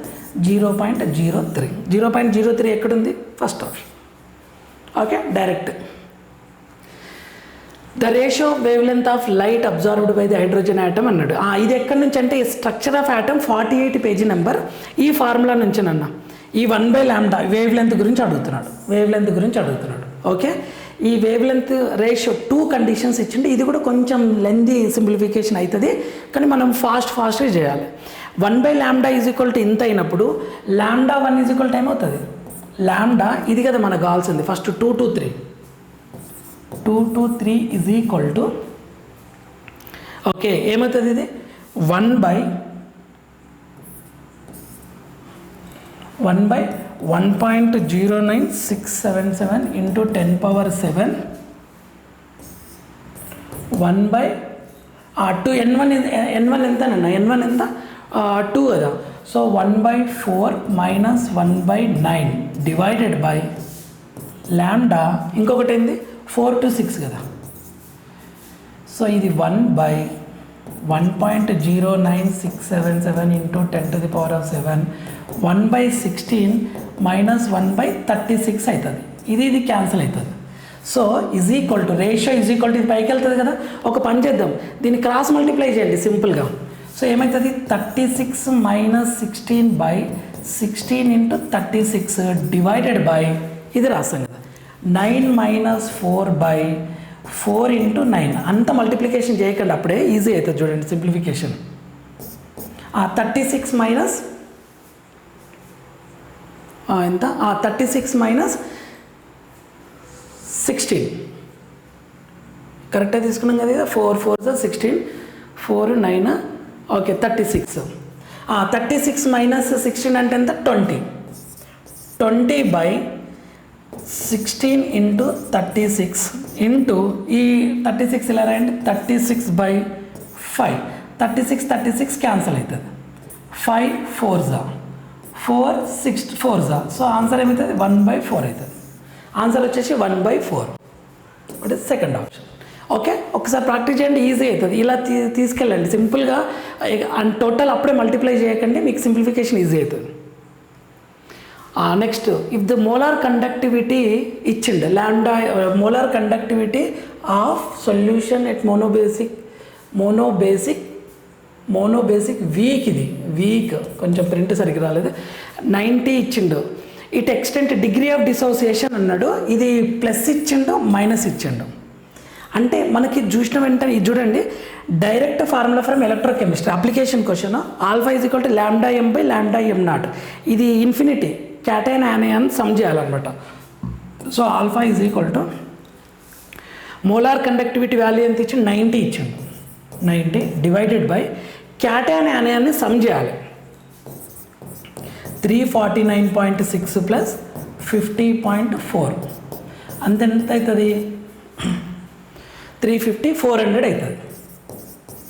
0.03. 0.03 ఎక్కడుంది, first option. Okay, direct. The ratio wave length of light absorbed by the hydrogen atom అన్నాడు. ఇది ఎక్కడి నుంచి అంటే structure of atom 48 page number. ఈ ఫార్ములా నుంచి అన్న ఈ 1/λ వేవ్ లెంత్ గురించి అడుగుతున్నాడు. ఓకే, ఈ వేవ్ లెంత్ రేషియో 2 కండిషన్స్ ఇచ్చిండి. ఇది కూడా కొంచెం లెంతీ సింప్లిఫికేషన్ అవుతుంది, కానీ మనం ఫాస్ట్గా చేయాలి. 1/λ ఇంత అయినప్పుడు λ1 ఏమవుతుంది, లాండా ఇది కదా మనకు కావాల్సింది. ఫస్ట్ 2 to 3 ఓకే ఏమవుతుంది, ఇది 1/1.09677 ఇంటూ 10⁻7 1/2. n1 ఎంతనన్నా, n1 ఎంత 2 కదా. సో 1/4 మైనస్ 1/9 డివైడెడ్ బై లాండా ఇంకొకటి ఏంది 4 to 6 కదా. సో ఇది 1/1.09677 ఇంటూ 10⁻7 1/16 మైనస్ 1/36 అవుతుంది. ఇది క్యాన్సిల్ అవుతుంది. సో రేషియో ఇది పైకి వెళ్తుంది కదా. ఒక పని చేద్దాం, దీన్ని క్రాస్ మల్టిప్లై చేయండి సింపుల్గా. సో ఏమవుతుంది 36 మైనస్ 16/16 ఇంటూ 36 డివైడెడ్ బై ఇది రాస్తాం కదా 9 మైనస్ 4/4 ఇంటూ 9. అంత మల్టిప్లికేషన్ చేయకండి, అప్పుడే ఈజీ అవుతుంది. చూడండి సింప్లిఫికేషన్. 36 మైనస్ ఎంత 36 మైనస్ 16 కరెక్ట్గా తీసుకున్నాం కదా. 4 4 16 4 9 ఓకే 36. 36 మైనస్ 16 అంటే ఎంత 20/16 ఇంటూ 36 ఇంటూ ఈ 36 ఇలా రాయండి 36/5. 36 క్యాన్సిల్ అవుతుంది. 5 4 4 6 4 సో ఆన్సర్ ఏమవుతుంది 1/4 అవుతుంది. ఆన్సర్ వచ్చేసి 1/4. అంటే సెకండ్ ఆప్షన్. ఓకే, ఒకసారి ప్రాక్టీస్ చేయండి, ఈజీ అవుతుంది. ఇలా తీసుకెళ్ళండి సింపుల్గా. అండ్ టోటల్ అప్పుడే మల్టిప్లై చేయకండి, మీకు సింప్లిఫికేషన్ ఈజీ అవుతుంది. Next if the molar conductivity ఇచ్చిండు lambda molar conductivity of solution at monobasic mono basic weak, ఇది వీక్, కొంచెం ప్రింట్ సరిగ్గా రాలేదు. 90 ఇచ్చిండు. It extent degree of dissociation అన్నాడు, ఇది ప్లస్ ఇచ్చిండు మైనస్ ఇచ్చిండు. అంటే మనకి చూసిన వెంటనే ఇది చూడండి, direct formula from electrochemistry application question. Alpha is equal to lambda M by lambda M not. ఇది ఇన్ఫినిటీ క్యాటైన్ యానయాన్ సమ్ చేయాలన్నమాట. So alpha is equal to molar conductivity value ఎంత ఇచ్చిండు, 90 ఇచ్చిండు. 90 డివైడెడ్ బై క్యాటైన్ యానయాన్ని సమ్ చేయాలి. 349.6 ప్లస్ 50.4 అంత ఎంత అవుతుంది, 350, 400 అవుతుంది.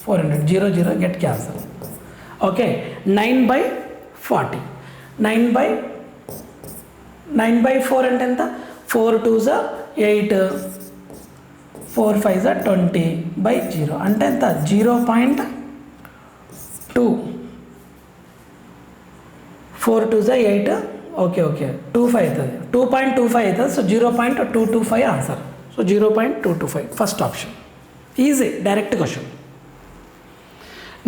400 0 0 గెట్ క్యాన్సల్. ఓకే, 9/40. 9/4 అంటే ఎంత, 4 2s 8, 4 5s 20/0 అంటే ఎంత, 0.2. 4 2s 8, ఓకే 25 అవుతుంది, 2.25 అవుతుంది. So 0.225 answer. So 0.225 first option. Easy direct question.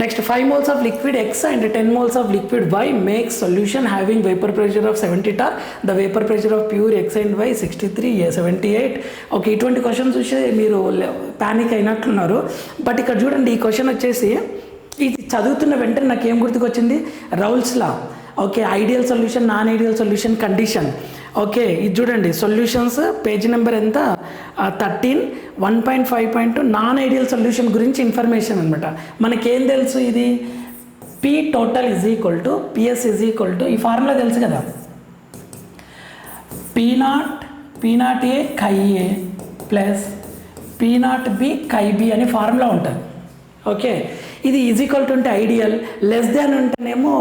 Next 5 moles of liquid X and 10 moles of liquid Y makes solution having vapor pressure of 70 bar. The vapor pressure of pure X and Y 63, 78. Okay, ఇటువంటి questions చూసి మీరు panic అయినట్లున్నారు. But ఇక్కడ చూడండి, ఈ question వచ్చేసి ఇది చదువుతున్న వెంటనే నాకు ఏం గుర్తుకొచ్చింది, Raoult's law. Okay, ideal solution, non ideal solution, condition. Okay, ఇది చూడండి సొల్యూషన్స్ పేజ్ నెంబర్ ఎంత, 13, 1.5.2 నాన్ ఐడియల్ సొల్యూషన్ గురించి ఇన్ఫర్మేషన్ అనమాట. మనకేం తెలుసు, ఇది P total is equal to PS is equal to, ఈ ఫార్ములా తెలుసు కదా, P0 A chi A plus P0 B chi B అనే ఫార్ములా ఉంటుంది. ఓకే, ఇది ఈజ్ ఈక్వల్ టు ఉంటే ఐడియల్, లెస్ దాన్ ఉంటేనేమో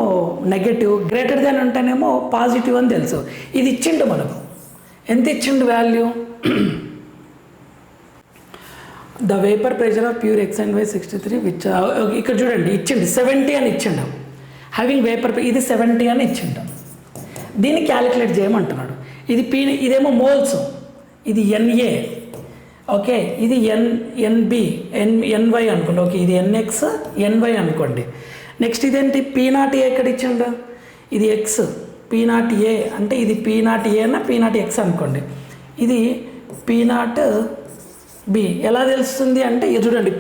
నెగటివ్, గ్రేటర్ దాన్ ఉంటేనేమో పాజిటివ్ అని తెలుసు. ఇది ఇచ్చిండు మనకు, ఎంత ఇచ్చిండు value, the vapour pressure of pure X and Y 63 which, ఇక్కడ చూడండి ఇచ్చిండు 70 అని ఇచ్చిండు. హ్యావింగ్ వేపర్, ఇది 70 అని ఇచ్చిండు. దీన్ని క్యాలిక్యులేట్ చేయమంటున్నాడు. ఇది పీ, ఇదేమో మోల్స్, ఇది ఎన్ఏ. ఓకే, ఇది ఎన్బి, ఎన్వై అనుకోండి. ఓకే, ఇది ఎన్ఎక్స్ ఎన్వై అనుకోండి. నెక్స్ట్ ఇదేంటి, P0 A ఎక్కడ ఇచ్చిండు, ఇది ఎక్స్, P0 A అంటే ఇది P0 A అన్న P0 X అనుకోండి. ఇది P0 B ఎలా తెలుస్తుంది అంటే, ఇది చూడండి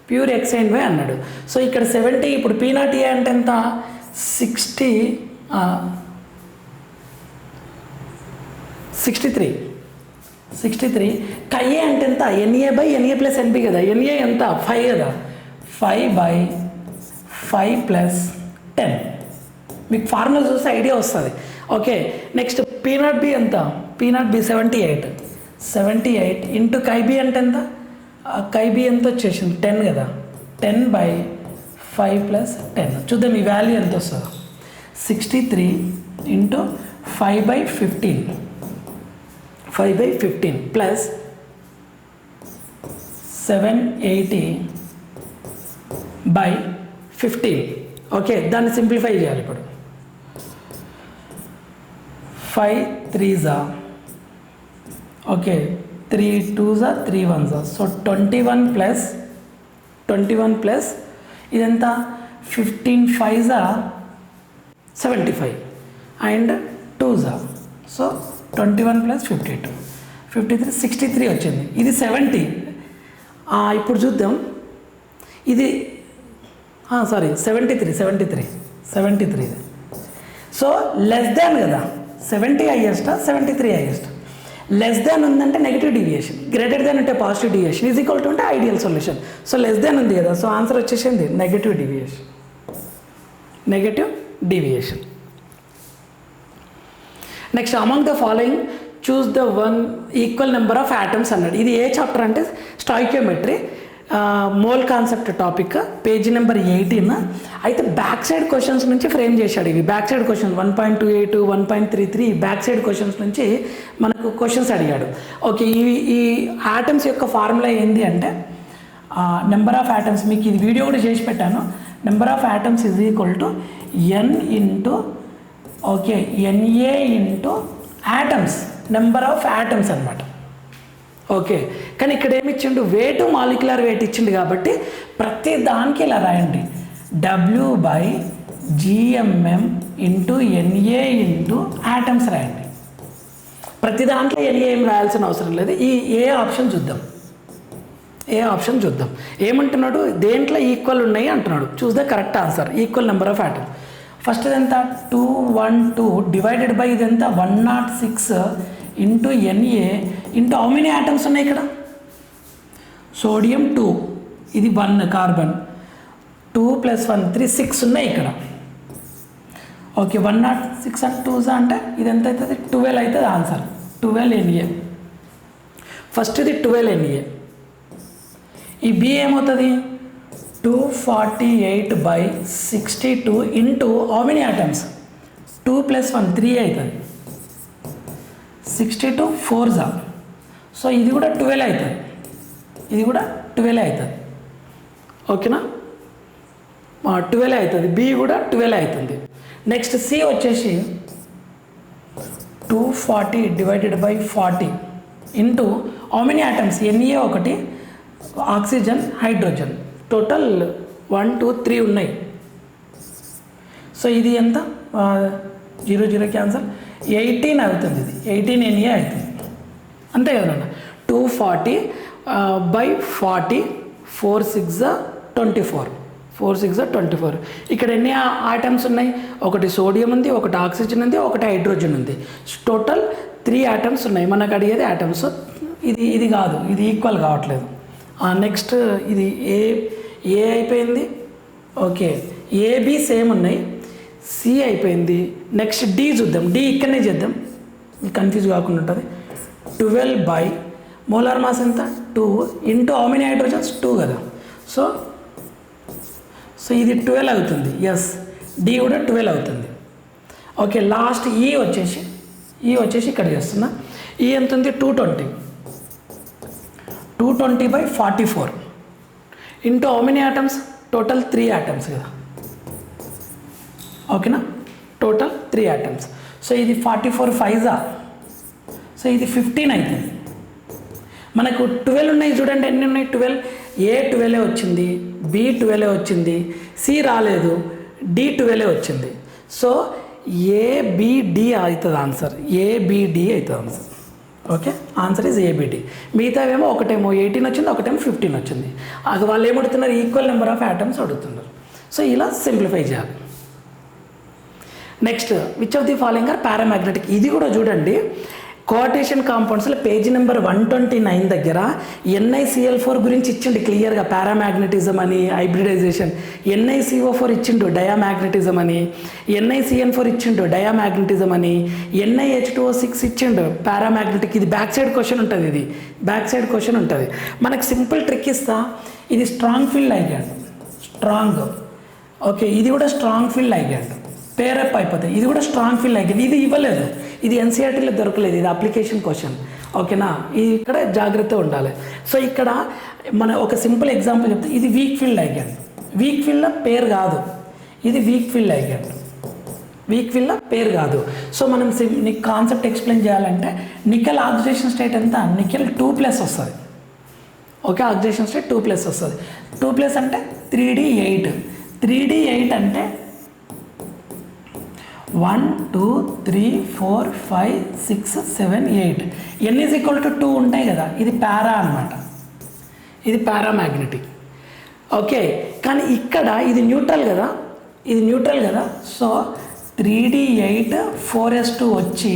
ప్యూర్ ఎక్స్ అండ్ వై అన్నాడు. సో ఇక్కడ 70, ఇప్పుడు P0 A అంటే ఎంత, 63. ఖై అంటే ఎంత, NA/NA ప్లస్ NB కదా, NA ఎంత 5 కదా, 5/5 ప్లస్ 10. మీకు ఫార్ములా చూస్తే ఐడియా వస్తుంది. ఓకే, నెక్స్ట్ P0 B ఎంత, P0 B 78 ఇంటూ ఖై బి అంటే ఎంత, ఖై బి ఎంత వచ్చేసింది 10 కదా, 10/5 ప్లస్ 10. చూద్దాం ఈ వాల్యూ ఎంత వస్తుందో, 63 ఇంటూ 5/15 ప్లస్ 780/15. ఓకే, దాన్ని సింప్లిఫై చేయాలి ఇప్పుడు. 5 3s, okay 3 2s 3 1s. So 21 plus ఇదంత 15 5s 75 and 2s. So 21 plus 52 53 63 వచ్చింది. ఇది 70. ఇప్పుడు చూద్దాం, ఇది 73. సో లెస్ దాన్ కదా, 70 హైయెస్ట్ 73 హైయెస్ట్. లెస్ దాన్ ఉందంటే నెగిటివ్ డీవియేషన్, గ్రేటర్ దాన్ అంటే positive deviation, is equal to అంటే ideal solution. So less than ఉంది కదా, సో ఆన్సర్ వచ్చేసింది negative deviation. Next, among the following choose the one equal number of atoms అన్నాడు. ఇది ఏ chapter అంటే stoichiometry, mole concept topic, page number 18. అయితే back side questions నుంచి ఫ్రేమ్ చేశాడు. ఇవి back side questions 1.28 1.33 back side questions నుంచి మనకు క్వశ్చన్స్ అడిగాడు. ఓకే, ఈ యాటమ్స్ యొక్క ఫార్ములా ఏంటి అంటే, నెంబర్ ఆఫ్ యాటమ్స్, మీకు ఇది వీడియో కూడా చేసి పెట్టాను. Number of atoms is equal to n into, okay, NA into atoms, number of atoms అనమాట. ఓకే, కానీ ఇక్కడ ఏమి ఇచ్చిండు, వెయిట్ మాలిక్యులర్ వెయిట్ ఇచ్చిండు కాబట్టి ప్రతి దానికి ఇలా రాయండి, W/GMM into NA into atoms రాయండి. ప్రతి దాంట్లో NA ఏం రాయాల్సిన అవసరం లేదు. ఈ ఏ ఆప్షన్ చూద్దాం. ఏమంటున్నాడు, దేంట్లో ఈక్వల్ ఉన్నాయి అంటున్నాడు. Choose the correct answer. Equal number of atom. First ఎంత 212 డివైడెడ్ బై ఇది ఎంత 106 into NA into how many atoms ఉన్నాయి ఇక్కడ, సోడియం 2, ఇది 1 కార్బన్, 2 + 1 3 6 ఉన్నాయి ఇక్కడ. ఓకే, 106 అంటే 2 అంటే ఇది ఎంత అవుతుంది, 12 అవుతుంది ఆన్సర్. 12 NA. ఫస్ట్ ఇది 12 NA. ఈ బి ఏమవుతుంది, 248/62 ఇంటూ హౌ మెనీ ఆటమ్స్, 2 + 1 3 అవుతుంది, 62 4s. సో ఇది కూడా 12 అవుతుంది, ఇది కూడా 12 అవుతుంది. ఓకేనా, 12 అవుతుంది. బి కూడా 12 అవుతుంది. నెక్స్ట్ సి వచ్చేసి 240 divided by 40 into how many atoms, NA 1, oxygen, hydrogen, total 1 2 3 ఉన్నాయి. సో ఇది ఎంత, 0 0 క్యాన్సల్, 18 అవుతుంది. ఇది 18 NA అవుతుంది. అంతే కదన్నా, 240/40 4 6 24, 4 6 24. ఇక్కడ ఎన్ని ఆటమ్స్ ఉన్నాయి, ఒకటి సోడియం ఉంది, ఒకటి ఆక్సిజన్ ఉంది, ఒకటి హైడ్రోజన్ ఉంది. టోటల్ 3 ఆటమ్స్ ఉన్నాయి. మనకు అడిగేది ఆటమ్స్. ఇది కాదు, ఇది ఈక్వల్ కావట్లేదు. నెక్స్ట్ ఇది ఏ అయిపోయింది. ఓకే, ఏబి సేమ్ ఉన్నాయి. సి అయిపోయింది. నెక్స్ట్ డి చూద్దాం. డి ఇక్కడనే చేద్దాం, కన్ఫ్యూజ్ కాకుండా ఉంటుంది. 12 మోలార్ మాస్ ఎంత, 2 ఇంటూ హౌ మెనీ హైడ్రోజన్స్, 2 కదా. సో ఇది 12 అవుతుంది. ఎస్, డి కూడా 12 అవుతుంది. ఓకే, లాస్ట్ ఈ వచ్చేసి ఇక్కడ చేస్తున్నా. ఈ ఎంత ఉంది, 220/44 into how many atoms, total 3 atoms కదా. ఓకేనా, టోటల్ 3 ఆటమ్స్. సో ఇది 44 5s. సో ఇది 15 అవుతుంది. మనకు 12 ఉన్నాయి చూడండి, ఎన్ని ఉన్నాయి, 12. ఏ 12 వచ్చింది, బి 12 వచ్చింది, సి రాలేదు, డి 12 వచ్చింది. సో ఏబిడి అవుతుంది ఆన్సర్. ఏబిడి అవుతుంది answer. Okay, answer is ABD. మిగతావేమో ఒకటేమో 18 వచ్చింది, ఒకటేమో 15 వచ్చింది. అది వాళ్ళు ఏమడుతున్నారు, ఈక్వల్ నెంబర్ ఆఫ్ ఆటమ్స్ అడుగుతున్నారు. సో ఇలా సింప్లిఫై చేయాలి. Next, which of the following are paramagnetic. ఇది కూడా చూడండి, కోఆర్డినేషన్ కాంపౌండ్స్లో పేజీ నెంబర్ 129 దగ్గర NiCl4 గురించి ఇచ్చిండు క్లియర్గా, పారామాగ్నెటిజం అని, హైబ్రిడైజేషన్. NiCO4 ఇచ్చిండు, డయామాగ్నెటిజం అని. NiCN4 ఇచ్చిండు, డయామాగ్నెటిజం అని. NiH2O6 ఇచ్చిండు, పారామాగ్నెటిక్. ఇది బ్యాక్ సైడ్ క్వశ్చన్ ఉంటుంది. మనకు సింపుల్ ట్రిక్ ఇస్తా. ఇది strong field ligand, strong. Okay, ఇది కూడా స్ట్రాంగ్ ఫీల్డ్ లైగ్యాండ్, పేరప్ అయిపోతాయి. ఇది కూడా స్ట్రాంగ్ ఫీల్డ్ లైగ్యాండ్. ఇది ఇవ్వలేదు, ఇది NCERTలో దొరకలేదు, ఇది అప్లికేషన్ క్వశ్చన్. ఓకేనా, ఇక్కడ జాగ్రత్త ఉండాలి. సో ఇక్కడ మన ఒక సింపుల్ ఎగ్జాంపుల్ చెప్తే, ఇది వీక్ ఫీల్డ్ లైగ్యాండ్. వీక్ ఫీల్డ్లో పేరు కాదు, ఇది వీక్ ఫీల్డ్ లైగ్యాండ్. వీక్ ఫీల్డ్లో పేరు కాదు. సో మనం నీకు కాన్సెప్ట్ ఎక్స్ప్లెయిన్ చేయాలంటే, నికెల్ ఆక్సిడేషన్ స్టేట్ ఎంత, నికెల్ 2+ వస్తుంది. ఓకే, ఆక్సిడేషన్ స్టేట్ 2+ వస్తుంది. 2+ అంటే 3D8. 3D8 అంటే 1 2 3 4 5 6 7 8. n = 2 ఉంటాయి కదా, ఇది పారా అనమాట, ఇది పారామాగ్నెటిక్. ఓకే, కానీ ఇక్కడ ఇది న్యూట్రల్ కదా. సో 3D8 4s2 వచ్చి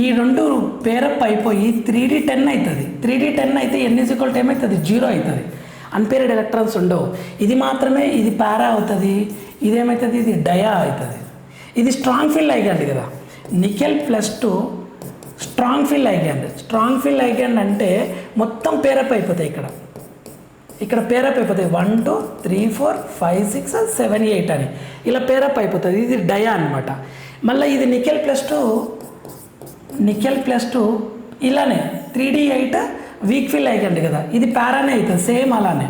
ఈ రెండు పేరప్ అయిపోయి 3D10 అవుతుంది. 3D10 అయితే n = ఏమవుతుంది, 0 అవుతుంది. అన్పేర్డ్ ఎలక్ట్రాన్స్ ఉండవు. ఇది మాత్రమే, ఇది పారా అవుతుంది. ఇదేమవుతుంది, ఇది డయా అవుతుంది. ఇది స్ట్రాంగ్ ఫీల్డ్ లైగ్యాండ్ కదా, nickel +2 strong field ligand. Strong field ligand అంటే మొత్తం పేరప్ అయిపోతాయి. ఇక్కడ పేరప్ అయిపోతాయి 1 2 3 4 5 6 7 8 అని ఇలా పేరప్ అయిపోతుంది. ఇది డయా అనమాట. మళ్ళీ ఇది నికెల్ +2 ఇలానే 3D8 వీక్ ఫీల్డ్ లైగ్యాండ్ కదా, ఇది పారానే అవుతుంది సేమ్ అలానే.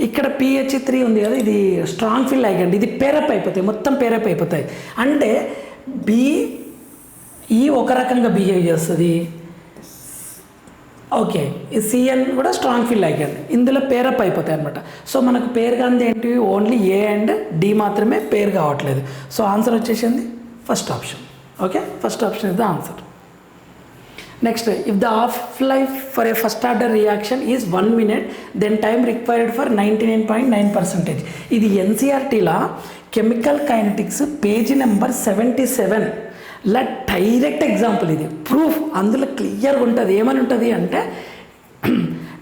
ఇక్కడ PH3 ఉంది కదా, ఇది స్ట్రాంగ్ ఫీల్డ్ లైగ్యాండ్. ఇది పేరప్ అయిపోతాయి, మొత్తం పేరప్ అయిపోతాయి. అంటే ఈ ఒక రకంగా బిహేవ్ చేస్తుంది, ఓకే, ఈ సిఎన్ కూడా స్ట్రాంగ్ ఫిల్ లైగండ్, ఇందులో పేరప్ అయిపోతాయి అనమాట. సో మనకు పేరు కాంది ఏంటి, ఓన్లీ ఏ అండ్ డి మాత్రమే పేరు కావట్లేదు. సో ఆన్సర్ వచ్చేసింది first option. Okay, first option is the answer. Next, if the half life for a first order reaction is 1 minute, then time required for 99.9%. ఇది ఎన్సీఆర్టీలా chemical kinetics page number 77 లా direct example. ఇది proof అందులో క్లియర్గా ఉంటుంది. ఏమని ఉంటుంది అంటే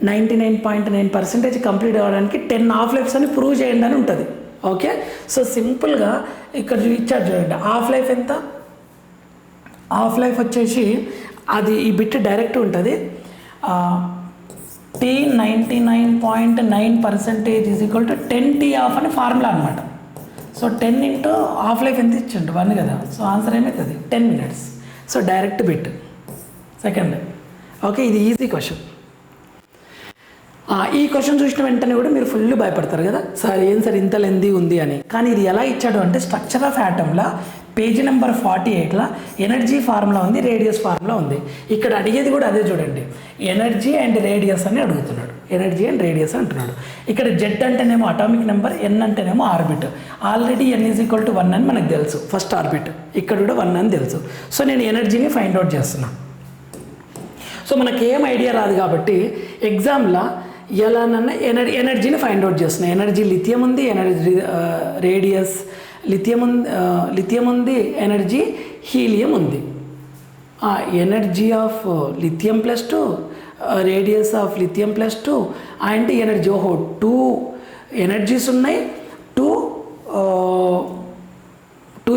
99.9% కంప్లీట్ అవ్వడానికి 10 హాఫ్ లైఫ్స్ అని ప్రూవ్ చేయండి అని ఉంటుంది. ఓకే, సో సింపుల్గా ఇక్కడ ఇచ్చారు చూడండి. హాఫ్ లైఫ్ ఎంత, హాఫ్ లైఫ్ వచ్చేసి అది ఈ బిట్ డైరెక్ట్ ఉంటుంది. T99.9% is equal to 10T of అని ఫార్ములా అనమాట. సో 10 ఇంటూ హాఫ్ లైఫ్ ఎంత ఇచ్చిండు, 1 కదా. సో ఆన్సర్ ఏమవుతుంది 10 minutes. So direct bit second. Okay, ఇది ఈజీ క్వశ్చన్. ఈ క్వశ్చన్ చూసిన వెంటనే కూడా మీరు ఫుల్ భయపడతారు కదా, సార్ ఏం సార్ ఇంత లెందీ ఉంది అని. కానీ ఇది ఎలా ఇచ్చాడు అంటే స్ట్రక్చర్ ఆఫ్ యాటమ్లా పేజీ నెంబర్ 48లా ఎనర్జీ ఫార్ములా ఉంది, రేడియస్ ఫార్ములా ఉంది. ఇక్కడ అడిగేది కూడా అదే చూడండి, ఎనర్జీ అండ్ రేడియస్ అని అడుగుతున్నాడు. ఎనర్జీ అండ్ రేడియస్ అంటున్నాడు. ఇక్కడ జెడ్ అంటేనేమో అటామిక్ నెంబర్, ఎన్ అంటేనేమో orbit. Already N is equal to 1 అని మనకు తెలుసు, ఫస్ట్ ఆర్బిట్. ఇక్కడ కూడా 1 అని తెలుసు. సో నేను ఎనర్జీని ఫైండ్ అవుట్ చేస్తున్నాను. సో మనకి ఏం ఐడియా రాదు కాబట్టి ఎగ్జామ్లో ఎలానన్నా ఎనర్జీని ఫైండ్ అవుట్ చేస్తున్నాను. ఎనర్జీ లిథియం ఉంది, ఎనర్జీ రేడియస్ లిథియం ఉంది, ఎనర్జీ హీలియం ఉంది. Energy of lithium +2, radius of lithium +2 and energy. ఓహో, 2 ఎనర్జీస్ ఉన్నాయి, 2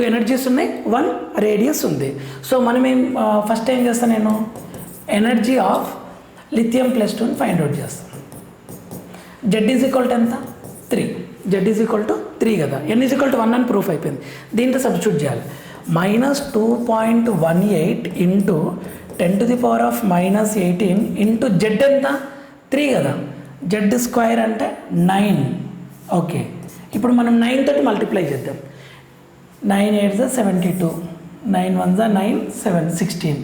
ఎనర్జీస్ ఉన్నాయి, 1 రేడియస్ ఉంది. సో మనం ఫస్ట్ ఏం చేస్తాను, నేను energy of lithium +2 find out చేస్తాను. జెడ్ ఈజ్ ఈక్వల్ టు ఎంత, 3. జెడ్ ఈజ్ ఈక్వల్ టు 3 కదా. ఎన్ ఈజ్ ఈక్వల్ టు 1 అని ప్రూఫ్ అయిపోయింది. దీంట్లో సబ్స్టిట్యూట్ చేయాలి. -2.18 ఇంటూ 10⁻⁻18 ఇంటూ జెడ్ ఎంత, 3 కదా. జెడ్ స్క్వేర్ అంటే 9. ఓకే, ఇప్పుడు మనం 9 తోటి మల్టిప్లై చేద్దాం. 9 8 72, 9 1 9, 7 16,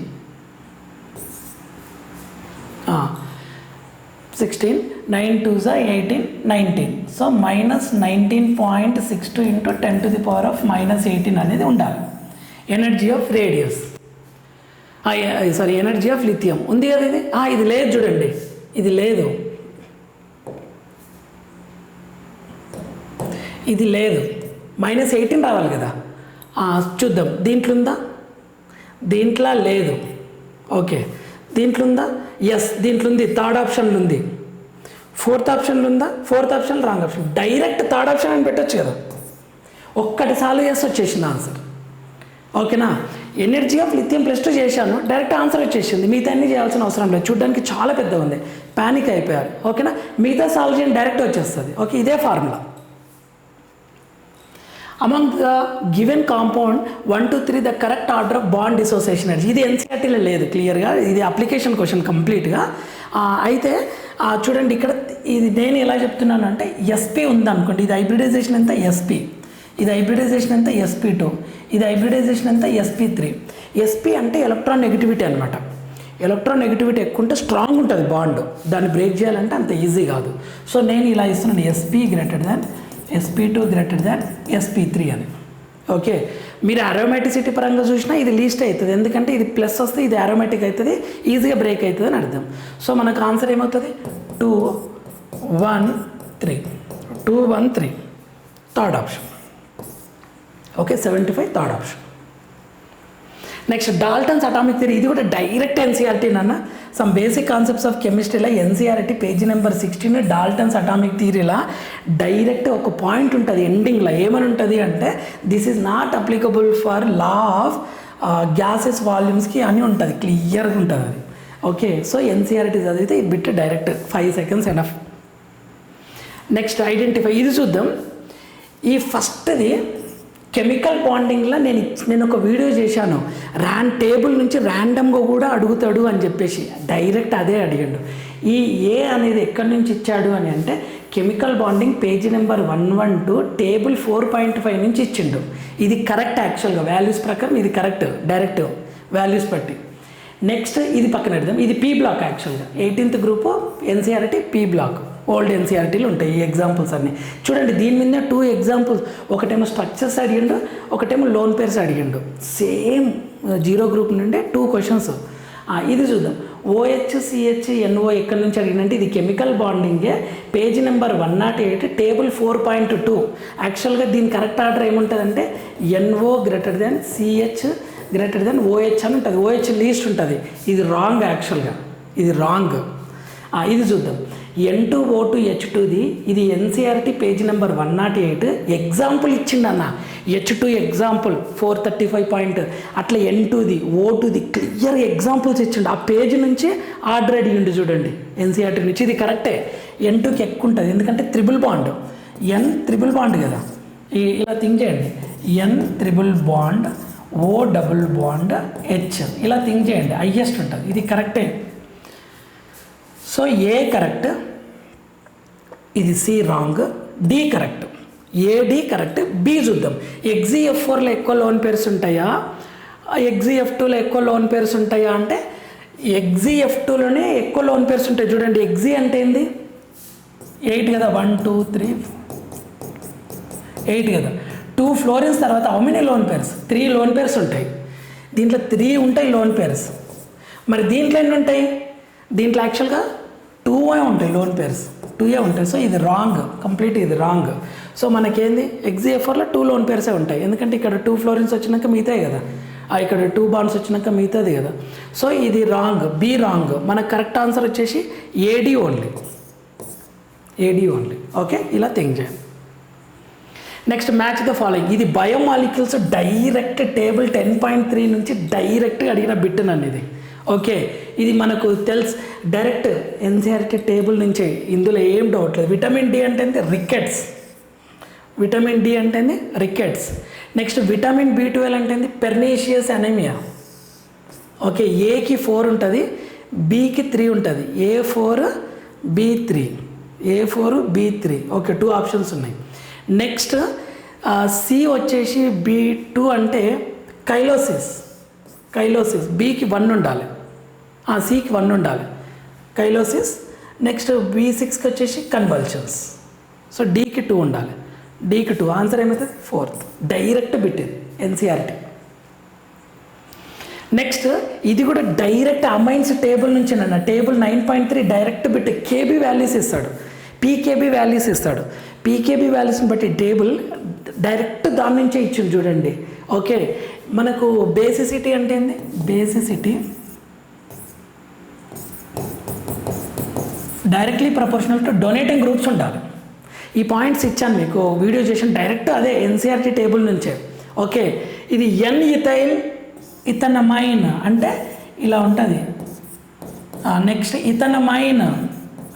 16, 9 2 18, 19. సో -19.62 ఇంటూ 10⁻⁻18 అనేది ఉండాలి. Energy of radius, sorry energy of lithium ఉంది కదా. ఇది లేదు చూడండి, ఇది లేదు, ఇది లేదు. -18 రావాలి కదా. చూద్దాం, దీంట్లో ఉందా, దీంట్లో లేదు. ఓకే, దీంట్లో ఉందా, ఎస్ దీంట్లో ఉంది, థర్డ్ ఆప్షన్లో ఉంది. ఫోర్త్ ఆప్షన్లో ఉందా, fourth option wrong option. Direct third option అని పెట్టచ్చు కదా. ఒక్కటి సాల్వ్ చేసి వచ్చేసింది ఆన్సర్. ఓకేనా, ఎనర్జీ ఆఫ్ లిథియం +2 చేశాను, డైరెక్ట్ ఆన్సర్ వచ్చేసింది. మిగతా అన్ని చేయాల్సిన అవసరం లేదు. చూడడానికి చాలా పెద్దగా ఉంది, ప్యానిక్ అయిపోయారు. ఓకేనా, మిగతా సాల్వ్ చేయండి, డైరెక్ట్ వచ్చేస్తుంది. ఓకే, ఇదే formula. Among the given compound 1 2 3 the correct order of bond dissociation energy. ఇది ఎన్సీఆర్టీలో లేదు క్లియర్గా, ఇది అప్లికేషన్ క్వశ్చన్ కంప్లీట్గా. అయితే చూడండి ఇక్కడ ఇది నేను ఎలా చెప్తున్నాను అంటే ఎస్పీ ఉందనుకోండి, ఇది హైబ్రిడైజేషన్ ఎంత ఎస్పీ, ఇది హైబ్రిడైజేషన్ ఎంత sp2, ఇది హైబ్రిడైజేషన్ ఎంత sp3. sp అంటే ఎలక్ట్రాన్ నెగిటివిటీ అనమాట. ఎలక్ట్రాన్ నెగిటివిటీ ఎక్కువ ఉంటే స్ట్రాంగ్ ఉంటుంది బాండ్, దాన్ని బ్రేక్ చేయాలంటే అంత ఈజీ కాదు. సో నేను ఇలా ఇస్తున్నాను sp greater than sp2 greater than sp3 అని. ఓకే, మీరు అరోమాటిసిటీ పరంగా చూసినా ఇది లీస్ట్ అవుతుంది, ఎందుకంటే ఇది ప్లస్ వస్తే ఇది అరోమాటిక్ అవుతుంది, ఈజీగా బ్రేక్ అవుతుంది అని అర్థం. సో మనకు ఆన్సర్ ఏమవుతుంది 2 1 3, 2 1 3 third option. Okay, 75 third option. Next Dalton's atomic theory, ఇది కూడా డైరెక్ట్ ఎన్సీఆర్టీ నాన్న. సమ్ బేసిక్ కాన్సెప్ట్స్ ఆఫ్ కెమిస్ట్రీలో NCERT page number 16 Dalton's atomic థియరీలా డైరెక్ట్ ఒక పాయింట్ ఉంటుంది ఎండింగ్లో. ఏమని ఉంటుంది అంటే this is not applicable for law of gases వాల్యూమ్స్కి అని ఉంటుంది, క్లియర్గా ఉంటుంది అది. ఓకే, సో ఎన్సీఆర్టీ చదివితే ఈ bit direct 5 seconds enough. Next identify, ఇది చూద్దాం. ఈ ఫస్ట్ది కెమికల్ బాండింగ్లో నేను ఒక వీడియో చేశాను, టేబుల్ నుంచి ర్యాండమ్గా కూడా అడుగుతాడు అని చెప్పేసి డైరెక్ట్ అదే అడిగాడు. ఈ ఏ అనేది ఎక్కడి నుంచి ఇచ్చాడు అని అంటే chemical bonding page number 112 table 4.5 నుంచి ఇచ్చిండు. ఇది కరెక్ట్, యాక్చువల్గా వాల్యూస్ ప్రకారం ఇది కరెక్ట్, డైరెక్ట్ వాల్యూస్ బట్టి. నెక్స్ట్ ఇది పక్కన పెడదాం. ఇది పీ బ్లాక్ యాక్చువల్గా 18th group NCERT P block. Old ఎన్సీఆర్టీలు ఉంటాయి ఈ ఎగ్జాంపుల్స్ అన్నీ. చూడండి దీని మీద 2 ఎగ్జాంపుల్స్, ఒకటేమో స్ట్రక్చర్స్ అడిగిండు, ఒకటేమో లోన్ పేర్స్ అడిగిండు. సేమ్ 0 గ్రూప్ నుండి 2 క్వశ్చన్స్. ఇది చూద్దాం. OHCHNO ఎక్కడి నుంచి అడిగినంటే ఇది కెమికల్ బాండింగే. Page number 108 table 4.2. యాక్చువల్గా దీని కరెక్ట్ ఆర్డర్ ఏముంటుందంటే NO greater than CH greater than OH అని ఉంటుంది. OH లీస్ట్ ఉంటుంది. ఇది రాంగ్, యాక్చువల్గా ఇది రాంగ్. ఇది చూద్దాం. N2O2H2ది ఇది ఎన్సీఆర్టీ పేజ్ నెంబర్ 108 ఎగ్జాంపుల్ ఇచ్చిండన్న. H2 example 435 point. అట్లా N2ది O2ది క్లియర్ ఎగ్జాంపుల్స్ ఇచ్చిండు. ఆ పేజ్ నుంచి ఆర్డర్ అడిగిండు చూడండి ఎన్సీఆర్టీ నుంచి. ఇది కరెక్టే. N2కి ఎక్కువ ఉంటుంది ఎందుకంటే triple bond. N triple bond కదా. ఇలా థింక్ చేయండి. N triple bond O double bond H ఇలా థింక్ చేయండి. హైయెస్ట్ ఉంటుంది. ఇది కరెక్టే. సో ఏ కరెక్ట్, ఇది C wrong, D correct. AD correct, B చూద్దాం. XeF4లో ఎక్కువ లోన్ పేర్స్ ఉంటాయా, XeF2లో ఎక్కువ లోన్ పేర్స్ ఉంటాయా అంటే XeF2లోనే ఎక్కువ లోన్ పేర్స్ ఉంటాయి. చూడండి Xe అంటే ఏంది 8 కదా, 1 2 3 8 కదా. 2 ఫ్లోరిన్స్ తర్వాత how many loan pairs? 3 loan pairs ఉంటాయి. దీంట్లో 3 ఉంటాయి లోన్ పేర్స్. మరి దీంట్లో ఎన్ని ఉంటాయి? దీంట్లో యాక్చువల్గా 2 ఉంటాయి లోన్ పేర్స్, 2 ఉంటాయి. సో ఇది రాంగ్, కంప్లీట్ ఇది రాంగ్. సో మనకేంది XeF4లో 2 లోన్ పేర్సే ఉంటాయి ఎందుకంటే ఇక్కడ 2 ఫ్లోరిన్స్ వచ్చినాక మిగతాయి కదా, ఇక్కడ 2 బాండ్స్ వచ్చినాక మిగతాది కదా. సో ఇది రాంగ్, బి రాంగ్. మనకు కరెక్ట్ ఆన్సర్ వచ్చేసి AD only, AD only. Okay, ఇలా థింక్ చేయండి. Next match the following. ఇది బయోమాలిక్యూల్స్ డైరెక్ట్ టేబుల్ 10.3 నుంచి డైరెక్ట్గా అడిగిన బిట్ నన్ను ఇది. ఓకే, ఇది మనకు తెలుసు డైరెక్ట్ ఎన్సీఆర్టీ టేబుల్ నుంచే, ఇందులో ఏం డౌట్ లేదు. విటమిన్ డి అంటే రికెట్స్, విటమిన్ డి అంటే రికెట్స్. నెక్స్ట్ విటమిన్ B12 అంటే పెర్నీషియస్ అనీమియా. ఓకే, ఏకి 4 ఉంటుంది, బికి 3 ఉంటుంది. A4 B3, A4 B3. Okay, 2 options ఉన్నాయి. నెక్స్ట్ సి వచ్చేసి B2 అంటే కైలోసిస్, కైలోసిస్. బికి 1 ఉండాలి, సికి 1 ఉండాలి, కైలోసిస్. నెక్స్ట్ B6కి వచ్చేసి కన్వల్షన్స్. సో డీకి 2 ఉండాలి, డీకి 2. ఆన్సర్ ఏమవుతుంది 4th. Direct బిట్టింది NCERT. నెక్స్ట్ ఇది కూడా డైరెక్ట్ అమైన్స్ టేబుల్ నుంచి అన్న table 9.3 direct bit. KB values ఇస్తాడు, పీకేబీ వాల్యూస్ ఇస్తాడు. పీకేబీ వాల్యూస్ని బట్టి టేబుల్ డైరెక్ట్ దాని నుంచే ఇచ్చింది చూడండి. ఓకే, మనకు బేసిసిటీ అంటే ఏంది? Basicity directly proportional to donating groups ఉండాలి. ఈ పాయింట్స్ ఇచ్చాను మీకు, వీడియో చేసిన డైరెక్ట్ అదే ఎన్సీఆర్టీ టేబుల్ నుంచే. ఓకే, ఇది N ఇథైల్ ఇథనమైన్ అంటే ఇలా ఉంటుంది. నెక్స్ట్ ఇథనమైన్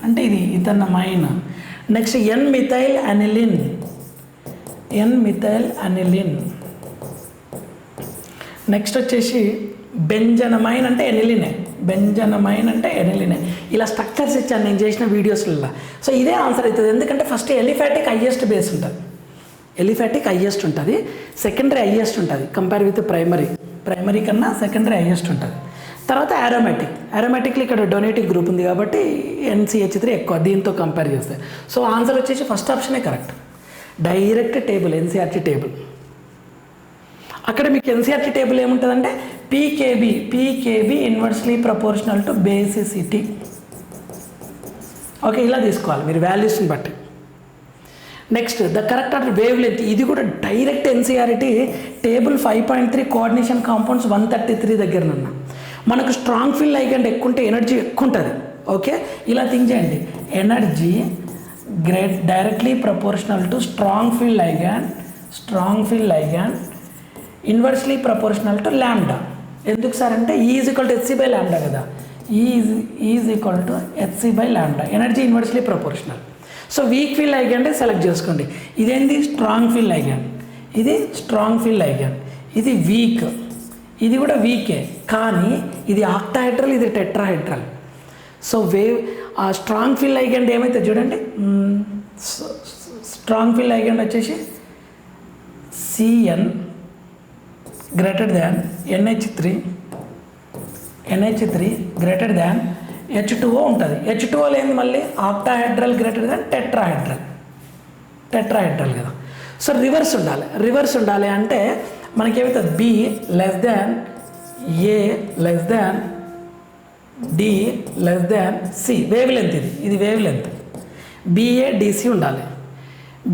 అంటే ఇది ethanamine. Next N methyl aniline, N methyl aniline. Next వచ్చేసి బెంజనమైన్ అంటే ఎనిలినే, బెంజనమైన్ అంటే ఎనిలినే. ఇలా స్ట్రక్చర్స్ ఇచ్చాను నేను చేసిన వీడియోస్లలో. సో ఇదే ఆన్సర్ అవుతుంది ఎందుకంటే ఫస్ట్ ఎలిఫాటిక్ హైయెస్ట్ బేస్ ఉంటుంది, ఎలిఫాటిక్ హైయెస్ట్ ఉంటుంది, సెకండరీ హైయెస్ట్ ఉంటుంది కంపేర్ విత్ ప్రైమరీ, ప్రైమరీ కన్నా సెకండరీ హైయెస్ట్ ఉంటుంది. తర్వాత ఆరోమాటిక్, ఆరోమాటిక్లో ఇక్కడ డొనేటిక్ గ్రూప్ ఉంది కాబట్టి NCH3 ఎక్కువ దీంతో కంపేర్ చేస్తే. సో ఆన్సర్ వచ్చేసి ఫస్ట్ ఆప్షనే correct, direct table NCERT table. అక్కడ మీకు ఎన్సీఆర్టీ టేబుల్ ఏముంటుందంటే pKb inversely proportional to basicity. Okay, ఇలా తీసుకోవాలి మీరు వాల్యూస్ని బట్టి. Next the correct order wavelength. ఇది కూడా direct NCERT table 5.3 coordination compounds 133 దగ్గరనున్నా. మనకు స్ట్రాంగ్ ఫీల్ లైగండ్ ఎక్కువ ఉంటే ఎనర్జీ ఎక్కువ ఉంటుంది. ఓకే, ఇలా థింక్ చేయండి. Energy directly proportional to strong feel ligand, strong feel ligand inversely proportional to lambda. ఎందుకు సార్ అంటే E=hc/λ కదా, E=hc/λ. Energy inversely proportional. So weak feel ligand select చేసుకోండి. ఇదేంటి స్ట్రాంగ్ ఫీల్ లైగండ్, ఇది స్ట్రాంగ్ ఫీల్ లైగండ్, ఇది week, ఇది కూడా వీకే కానీ ఇది ఆక్టాహైడ్రల్, ఇది టెట్రాహైడ్రల్. సో వేవ్ ఆ స్ట్రాంగ్ ఫీల్ లైగండ్ ఏమైతే చూడండి, స్ట్రాంగ్ ఫీల్ లైగండ్ వచ్చేసి CN greater than NH3 NH3 greater than H2O ఉంటుంది. H2O లేని మళ్ళీ ఆక్టాహైడ్రల్ గ్రేటర్ దాన్ టెట్రాహైడ్రల్ కదా. సో రివర్స్ ఉండాలి అంటే మనకేమవుతుంది, B less than A less than D less than C. Wavelength ఇది వేవ్ లెంత్. BADC ఉండాలి,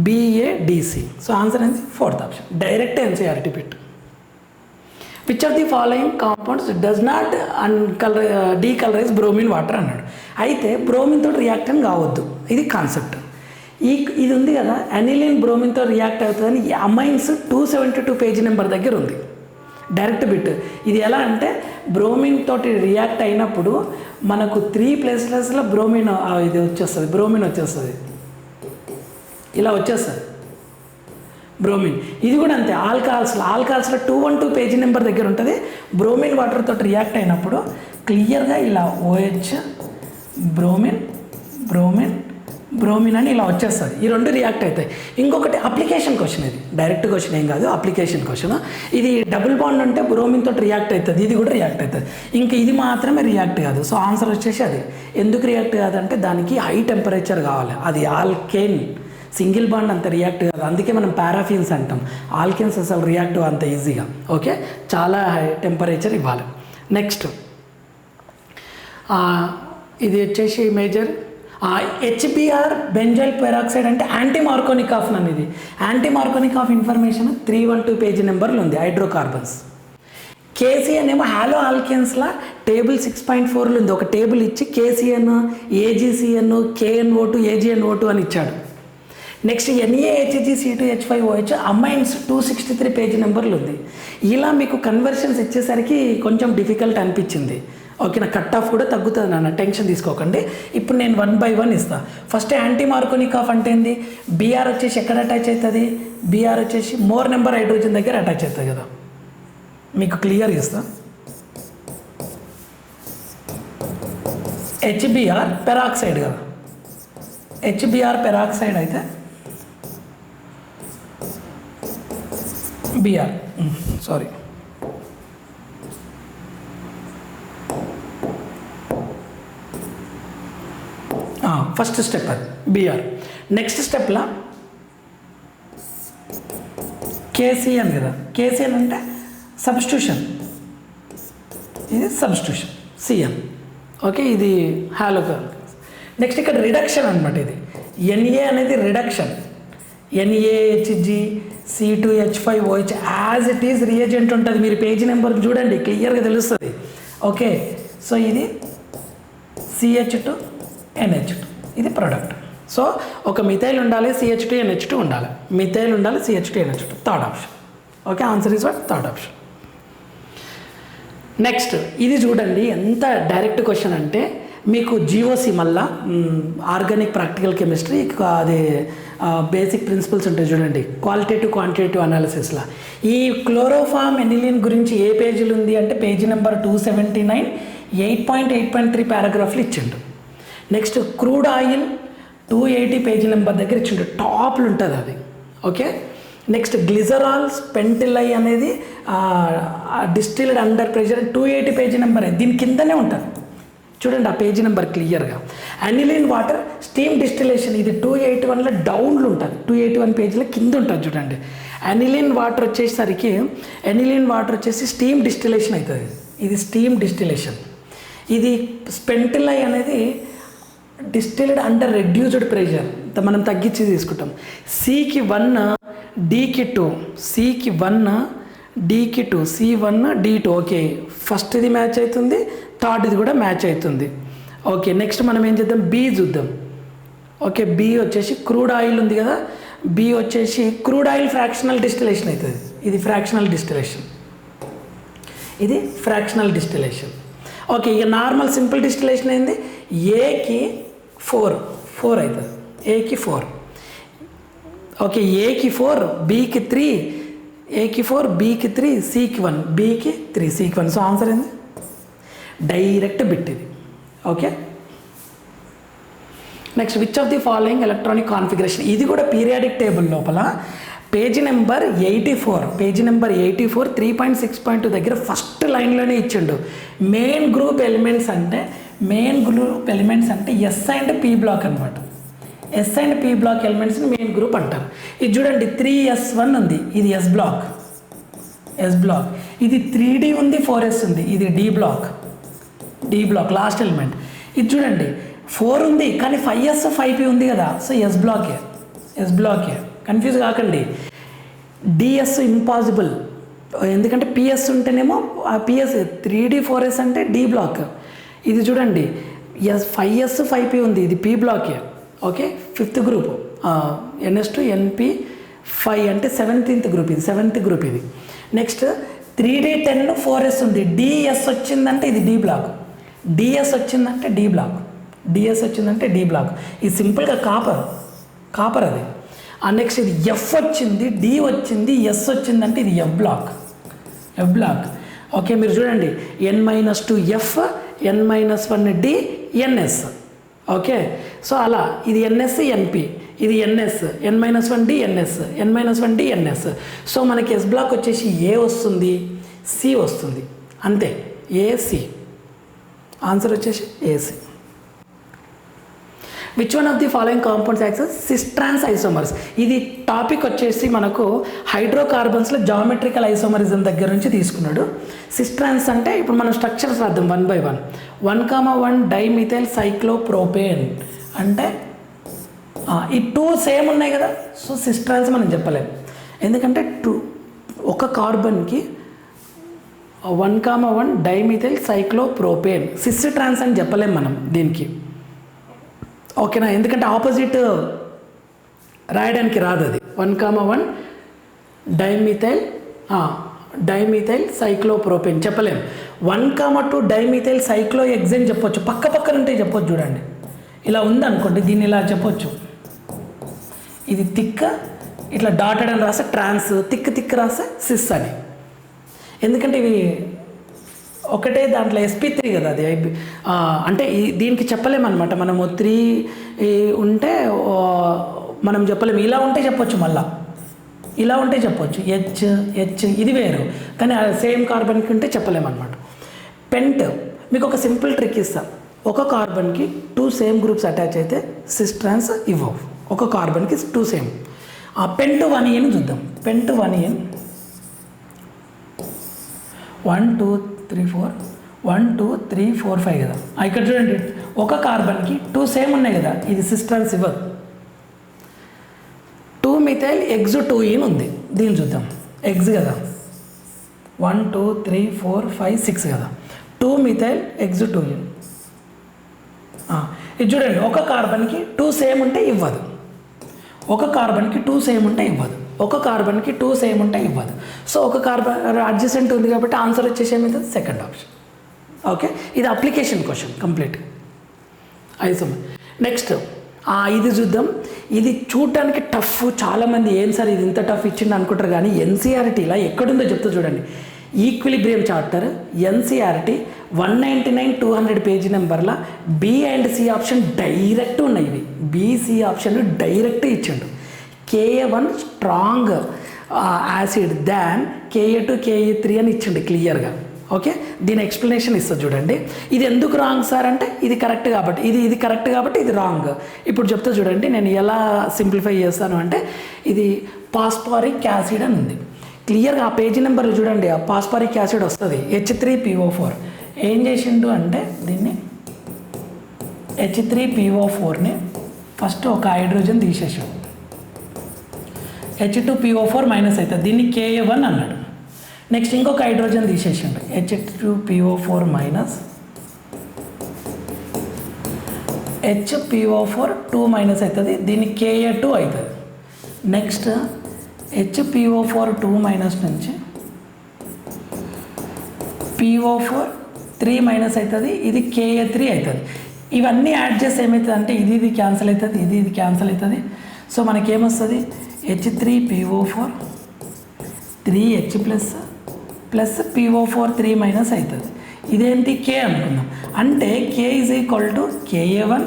BADC. సో ఆన్సర్ ఏంటి, 4th ఆప్షన్. డైరెక్ట్ NCERT పెట్టు. Which of the following compounds does not decolourise bromine water అన్నాడు. అయితే bromine తోటి reactant కావద్దు, ఇది concept. ఇది ఉంది కదా, అనిలిన్ బ్రోమిన్తో రియాక్ట్ అవుతుందని అమైన్స్ 272 పేజీ నెంబర్ దగ్గర ఉంది. Direct bit. ఇది ఎలా అంటే బ్రోమిన్ తోటి రియాక్ట్ అయినప్పుడు మనకు 3 ప్లేసెస్లో బ్రోమిన్ వచ్చేస్తుంది, ఇలా వచ్చేస్తుంది బ్రోమిన్. ఇది కూడా అంతే. ఆల్కహాల్స్లో 212 పేజీ నెంబర్ దగ్గర ఉంటుంది. బ్రోమిన్ వాటర్ తోటి రియాక్ట్ అయినప్పుడు క్లియర్గా ఇలా OH బ్రోమిన్ అని ఇలా వచ్చేస్తుంది. ఈ 2 రియాక్ట్ అవుతాయి. ఇంకొకటి అప్లికేషన్ క్వశ్చన్, ఇది డైరెక్ట్ క్వశ్చన్ ఏం కాదు, అప్లికేషన్ క్వశ్చన్. ఇది డబుల్ బాండ్ ఉంటే బ్రోమిన్ తోటి రియాక్ట్ అవుతుంది, ఇది కూడా రియాక్ట్ అవుతుంది. ఇంకా ఇది మాత్రమే రియాక్ట్ కాదు. సో ఆన్సర్ వచ్చేసి అది. ఎందుకు రియాక్ట్ కాదంటే దానికి హై టెంపరేచర్ కావాలి. అది ఆల్కేన్, సింగిల్ బాండ్ అంత రియాక్ట్ కాదు. అందుకే మనం పారాఫిన్స్ అంటాం. ఆల్కెన్స్ అసలు రియాక్ట్ అంత ఈజీగా. ఓకే, చాలా హై టెంపరేచర్ ఇవ్వాలి. నెక్స్ట్ ఇది వచ్చేసి మేజర్ HBr బెంజైల్ పెరాక్సైడ్ అంటే యాంటీ మార్కోనిక్ ఆఫ్ అనేది. యాంటీ మార్కోనిక్ ఆఫ్ ఇన్ఫర్మేషన్ 312 పేజీ నెంబర్లు ఉంది. హైడ్రోకార్బన్స్. KCN ఏమో హాలో ఆల్కెన్స్లా టేబుల్ 6.4లో ఉంది. ఒక టేబుల్ ఇచ్చి KCN, AgCN, KNO2, AgNO2 అని ఇచ్చాడు. నెక్స్ట్ NaHgC2H5OH అమైన్స్ 263 పేజీ నెంబర్లు ఉంది. ఇలా మీకు కన్వర్షన్స్ ఇచ్చేసరికి కొంచెం డిఫికల్ట్ అనిపించింది. ఓకే, నా కట్ ఆఫ్ కూడా తగ్గుతుంది నాన్న, టెన్షన్ తీసుకోకండి. ఇప్పుడు నేను 1 by 1 ఇస్తాను. ఫస్ట్ యాంటీ మార్కోనిక్ ఆఫ్ అంటే ఏంది, Br వచ్చేసి ఎక్కడ అటాచ్ అవుతుంది, Br వచ్చేసి మోర్ నెంబర్ హైడ్రోజన్ దగ్గర అటాచ్ అవుతుంది కదా. మీకు క్లియర్గా ఇస్తాను. HBr పెరాక్సైడ్ కదా, HBr పెరాక్సైడ్ అయితే Br సారీ ఫస్ట్ స్టెప్ అది Br. నెక్స్ట్ స్టెప్లో KCN కదా, KCN అంటే సబ్స్టిట్యూషన్, ఇది సబ్స్టిట్యూషన్ CN. ఓకే, ఇది హాలోకాల్. నెక్స్ట్ ఇక్కడ రిడక్షన్ అనమాట. ఇది Na అనేది reduction, NaHgC2H5OH as it is reagent ఉంటుంది. మీరు పేజీ నెంబర్ చూడండి, క్లియర్గా తెలుస్తుంది. ఓకే, సో ఇది CH2NH2, ఇది ప్రోడక్ట్. సో ఒక మిథైల్ ఉండాలి, CH2NH2 ఉండాలి, మిథైల్ ఉండాలి, CH2NH2. Third option. Okay, answer is what, third option. Next ఇది చూడండి, ఎంత డైరెక్ట్ క్వశ్చన్ అంటే మీకు GOC మళ్ళా ఆర్గానిక్ ప్రాక్టికల్ కెమిస్ట్రీ, అది బేసిక్ ప్రిన్సిపల్స్ ఉంటాయి చూడండి, క్వాలిటేటివ్ క్వాంటిటేటివ్ అనాలిసిస్లో. ఈ క్లోరోఫామ్ ఎనిలిన్ గురించి ఏ పేజీలు ఉంది అంటే పేజీ నెంబర్ 279, 8.3 పారాగ్రాఫ్లు ఇచ్చిండు. Next crude oil 280 page number దగ్గర ఇచ్చిండు, టాప్లు ఉంటుంది అది. ఓకే, నెక్స్ట్ గ్లిజరాల్ స్పెంటిలై అనేది distilled under pressure 280 page number, దీని కిందనే ఉంటుంది చూడండి ఆ పేజీ నెంబర్ క్లియర్గా. అనిలిన్ వాటర్ స్టీమ్ డిస్టిలేషన్, ఇది 281లో డౌన్లు ఉంటుంది, 281 పేజీల కింద ఉంటుంది చూడండి. అనిలిన్ వాటర్ వచ్చేసరికి స్టీమ్ డిస్టిలేషన్ అవుతుంది, ఇది స్టీమ్ డిస్టిలేషన్. ఇది స్పెంటిలై అనేది డిస్టిల్డ్ అండర్ రెడ్యూస్డ్ ప్రెషర్, మనం తగ్గించి తీసుకుంటాం. Cకి 1, Dకి 2, Cకి 1, Dకి 2, C1, D2. ఓకే, ఫస్ట్ ఇది మ్యాచ్ అవుతుంది, థర్డ్ ఇది కూడా మ్యాచ్ అవుతుంది. ఓకే, నెక్స్ట్ మనం ఏం చేద్దాం, B చూద్దాం. ఓకే, B వచ్చేసి క్రూడ్ ఆయిల్ ఉంది కదా, B వచ్చేసి క్రూడ్ ఆయిల్ ఫ్రాక్షనల్ డిస్టిలేషన్ అవుతుంది, ఇది ఫ్రాక్షనల్ డిస్టిలేషన్, ఇది ఫ్రాక్షనల్ డిస్టిలేషన్. ఓకే, ఇక నార్మల్ సింపుల్ డిస్టిలేషన్ అయింది. Aకి 4 అవుతుంది, Aకి 4. ఓకే, Aకి 4, Bకి 3, Aకి 4, Bకి 3, Cకి 1, Bకి 3, Cకి 1. సో ఆన్సర్ ఏంది, డైరెక్ట్ బిట్ ఇది. Okay, next which of the following electronic configuration, ఇది కూడా పీరియాడిక్ టేబుల్ లోపల పేజీ నెంబర్ 84 3.6.2 దగ్గర ఫస్ట్ లైన్లోనే ఇచ్చిండు. మెయిన్ గ్రూప్ ఎలిమెంట్స్ అంటే ఎస్ అండ్ పీ బ్లాక్ అనమాట. ఎస్ అండ్ పీ బ్లాక్ ఎలిమెంట్స్ని మెయిన్ గ్రూప్ అంటారు. ఇది చూడండి 3s1 ఉంది, ఇది ఎస్ బ్లాక్. ఇది 3d ఉంది, 4s ఉంది, ఇది డి బ్లాక్ లాస్ట్ ఎలిమెంట్. ఇది చూడండి 4 ఉంది కానీ 5s 5p ఉంది కదా, సో ఎస్ బ్లాకే. కన్ఫ్యూజ్ కాకండి. డిఎస్ ఇంపాసిబుల్, ఎందుకంటే పిఎస్ ఉంటేనేమో ఆ పిఎస్ 3d 4s అంటే డి బ్లాక్. ఇది చూడండి 5s 5p ఉంది, ఇది పీ బ్లాకే. Okay, 5th group ns to np 5 అంటే 7th గ్రూప్ ఇది. నెక్స్ట్ 3d 10 4s ఉంది, డిఎస్ వచ్చిందంటే ఇది డి బ్లాక్, డిఎస్ వచ్చిందంటే డి బ్లాక్. ఇది సింపుల్గా కాపర్ అది. నెక్స్ట్ ఇది ఎఫ్ వచ్చింది, డి వచ్చింది, ఎస్ వచ్చిందంటే ఇది ఎఫ్ బ్లాక్. ఓకే, మీరు చూడండి n-2 F, n-1 D, ns. Okay, so అలా ఇది ns np, ఇది ns, n-1 D ns, n-1 D ns. So మనకి ఎస్ బ్లాక్ వచ్చేసి ఏ వస్తుంది, సి వస్తుంది, అంతే. ఏసి ఆన్సర్ వచ్చేసి AC. Which one of the following compounds acts cis trans isomers. ఇది టాపిక్ వచ్చేసి మనకు హైడ్రోకార్బన్స్లో జామెట్రికల్ ఐసోమరిజం దగ్గర నుంచి తీసుకున్నాడు. సిస్ ట్రాన్స్ అంటే ఇప్పుడు మనం స్ట్రక్చర్స్ రాద్దాం 1 by 1. 1,1 డైమిథైల్ సైక్లోప్రోపేన్ అంటే ఈ 2 సేమ్ ఉన్నాయి కదా, సో సిస్ ట్రాన్స్ మనం చెప్పలేము. ఎందుకంటే ఒక కార్బన్కి 1,1 డైమిథైల్ సైక్లోప్రోపేన్ సిస్ ట్రాన్స్ అని చెప్పలేము మనం దీనికి. ఓకేనా, ఎందుకంటే ఆపోజిట్ రాయడానికి రాదు అది. 1,1 డైమిథైల్ సైక్లోప్రోపేన్ చెప్పలేము. 1,2 డైమిథైల్ సైక్లోహెక్సేన్ చెప్పొచ్చు, పక్కన ఉంటే చెప్పొచ్చు. చూడండి ఇలా ఉందనుకోండి, దీన్ని ఇలా చెప్పొచ్చు. ఇది థిక్, ఇట్లా డాటెడ్ అని రాస్తే ట్రాన్స్, థిక్ రాస్తే సిస్ అని. ఎందుకంటే ఇవి ఒకటే దాంట్లో sp3 కదా అది. అంటే దీనికి చెప్పలేమన్నమాట మనము. 3 ఉంటే మనం చెప్పలేము. ఇలా ఉంటే చెప్పొచ్చు, మళ్ళీ ఇలా ఉంటే చెప్పొచ్చు. హెచ్ ఇది వేరు, కానీ సేమ్ కార్బన్కి ఉంటే చెప్పలేమన్నమాట. పెంట్ మీకు ఒక సింపుల్ ట్రిక్ ఇస్తా. ఒక కార్బన్కి 2 సేమ్ గ్రూప్స్ అటాచ్ అయితే సిస్ ట్రాన్స్ ఇవ్వవు. ఒక కార్బన్కి 2 సేమ్. పెంట్ 1n చూద్దాం. పెంట్ 1n 1 2 3 4 1 2 3 4 5 కదా. ఇక్కడ చూడండి ఒక కార్బన్కి 2 సేమ్ ఉన్నాయి కదా, ఇది సిస్ ట్రాన్స్ ఇవ్వదు. 2 మిథైల్ ఎగ్జ్ 2n ఉంది, దీన్ని చూద్దాం. ఎగ్జ్ కదా 1 2 3 4 5 6 కదా, 2 మిథైల్ ఎగ్జ్ 2n. ఇది చూడండి ఒక కార్బన్కి 2 సేమ్ ఉంటే ఇవ్వదు, ఒక కార్బన్కి 2 సేమ్ ఉంటే ఇవ్వదు, ఒక కార్బన్కి 2 సేమ్ ఉంటే ఇవ్వదు. సో ఒక కార్బన్ అడ్జసెంట్ ఉంది కాబట్టి ఆన్సర్ వచ్చేసి ఏమవుతుంది, సెకండ్ ఆప్షన్. ఓకే, ఇది application question complete isomer. Next ఇది చూద్దాం. ఇది చూడటానికి టఫ్, చాలామంది ఏం సార్ ఇది ఇంత టఫ్ ఇచ్చింది అనుకుంటారు, కానీ ఎన్సీఆర్టీలా ఎక్కడుందో చెప్తా చూడండి. ఈక్విలిబ్రియం చాప్టర్ ఎన్సీఆర్టీ 199 200 పేజీ నెంబర్లో B and C option direct ఉన్నాయి. ఇవి బీసీ ఆప్షన్ డైరెక్ట్ ఇచ్చిండు. KA1 స్ట్రాంగ్ యాసిడ్ దాన్ KA2 KA3 అని ఇచ్చిండు క్లియర్గా. ఓకే, దీని ఎక్స్ప్లెనేషన్ ఇస్తుంది చూడండి. ఇది ఎందుకు రాంగ్ సార్ అంటే ఇది కరెక్ట్ కాబట్టి, ఇది కరెక్ట్ కాబట్టి ఇది రాంగ్. ఇప్పుడు చెప్తా చూడండి నేను ఎలా సింప్లిఫై చేస్తాను అంటే, ఇది పాస్పారిక్ యాసిడ్ అని ఉంది క్లియర్గా. ఆ పేజీ నెంబర్ చూడండి, ఆ పాస్పారిక్ యాసిడ్ వస్తుంది H3PO4. ఏం చేసిండు అంటే దీన్ని H3PO4ని ఫస్ట్ ఒక హైడ్రోజన్ తీసేసాడు, H2PO4 మైనస్ అవుతుంది, దీన్ని KA1 అన్నాడు. నెక్స్ట్ ఇంకొక hydrogen తీసేసిండు H2PO4 minus, HPO4 2 minus అవుతుంది, దీన్ని KA2 అవుతుంది. నెక్స్ట్ HPO4 2 మైనస్ నుంచి PO4 3 మైనస్ అవుతుంది, ఇది KA3 అవుతుంది. ఇవన్నీ యాడ్ చేసి ఏమవుతుంది అంటే ఇది క్యాన్సిల్ అవుతుంది, ఇది క్యాన్సిల్ అవుతుంది. So మనకేమొస్తుంది H3PO4 3H plus PO4 3 minus అవుతుంది. ఇదేంటి K అనుకుందాం. అంటే K is equal to KA1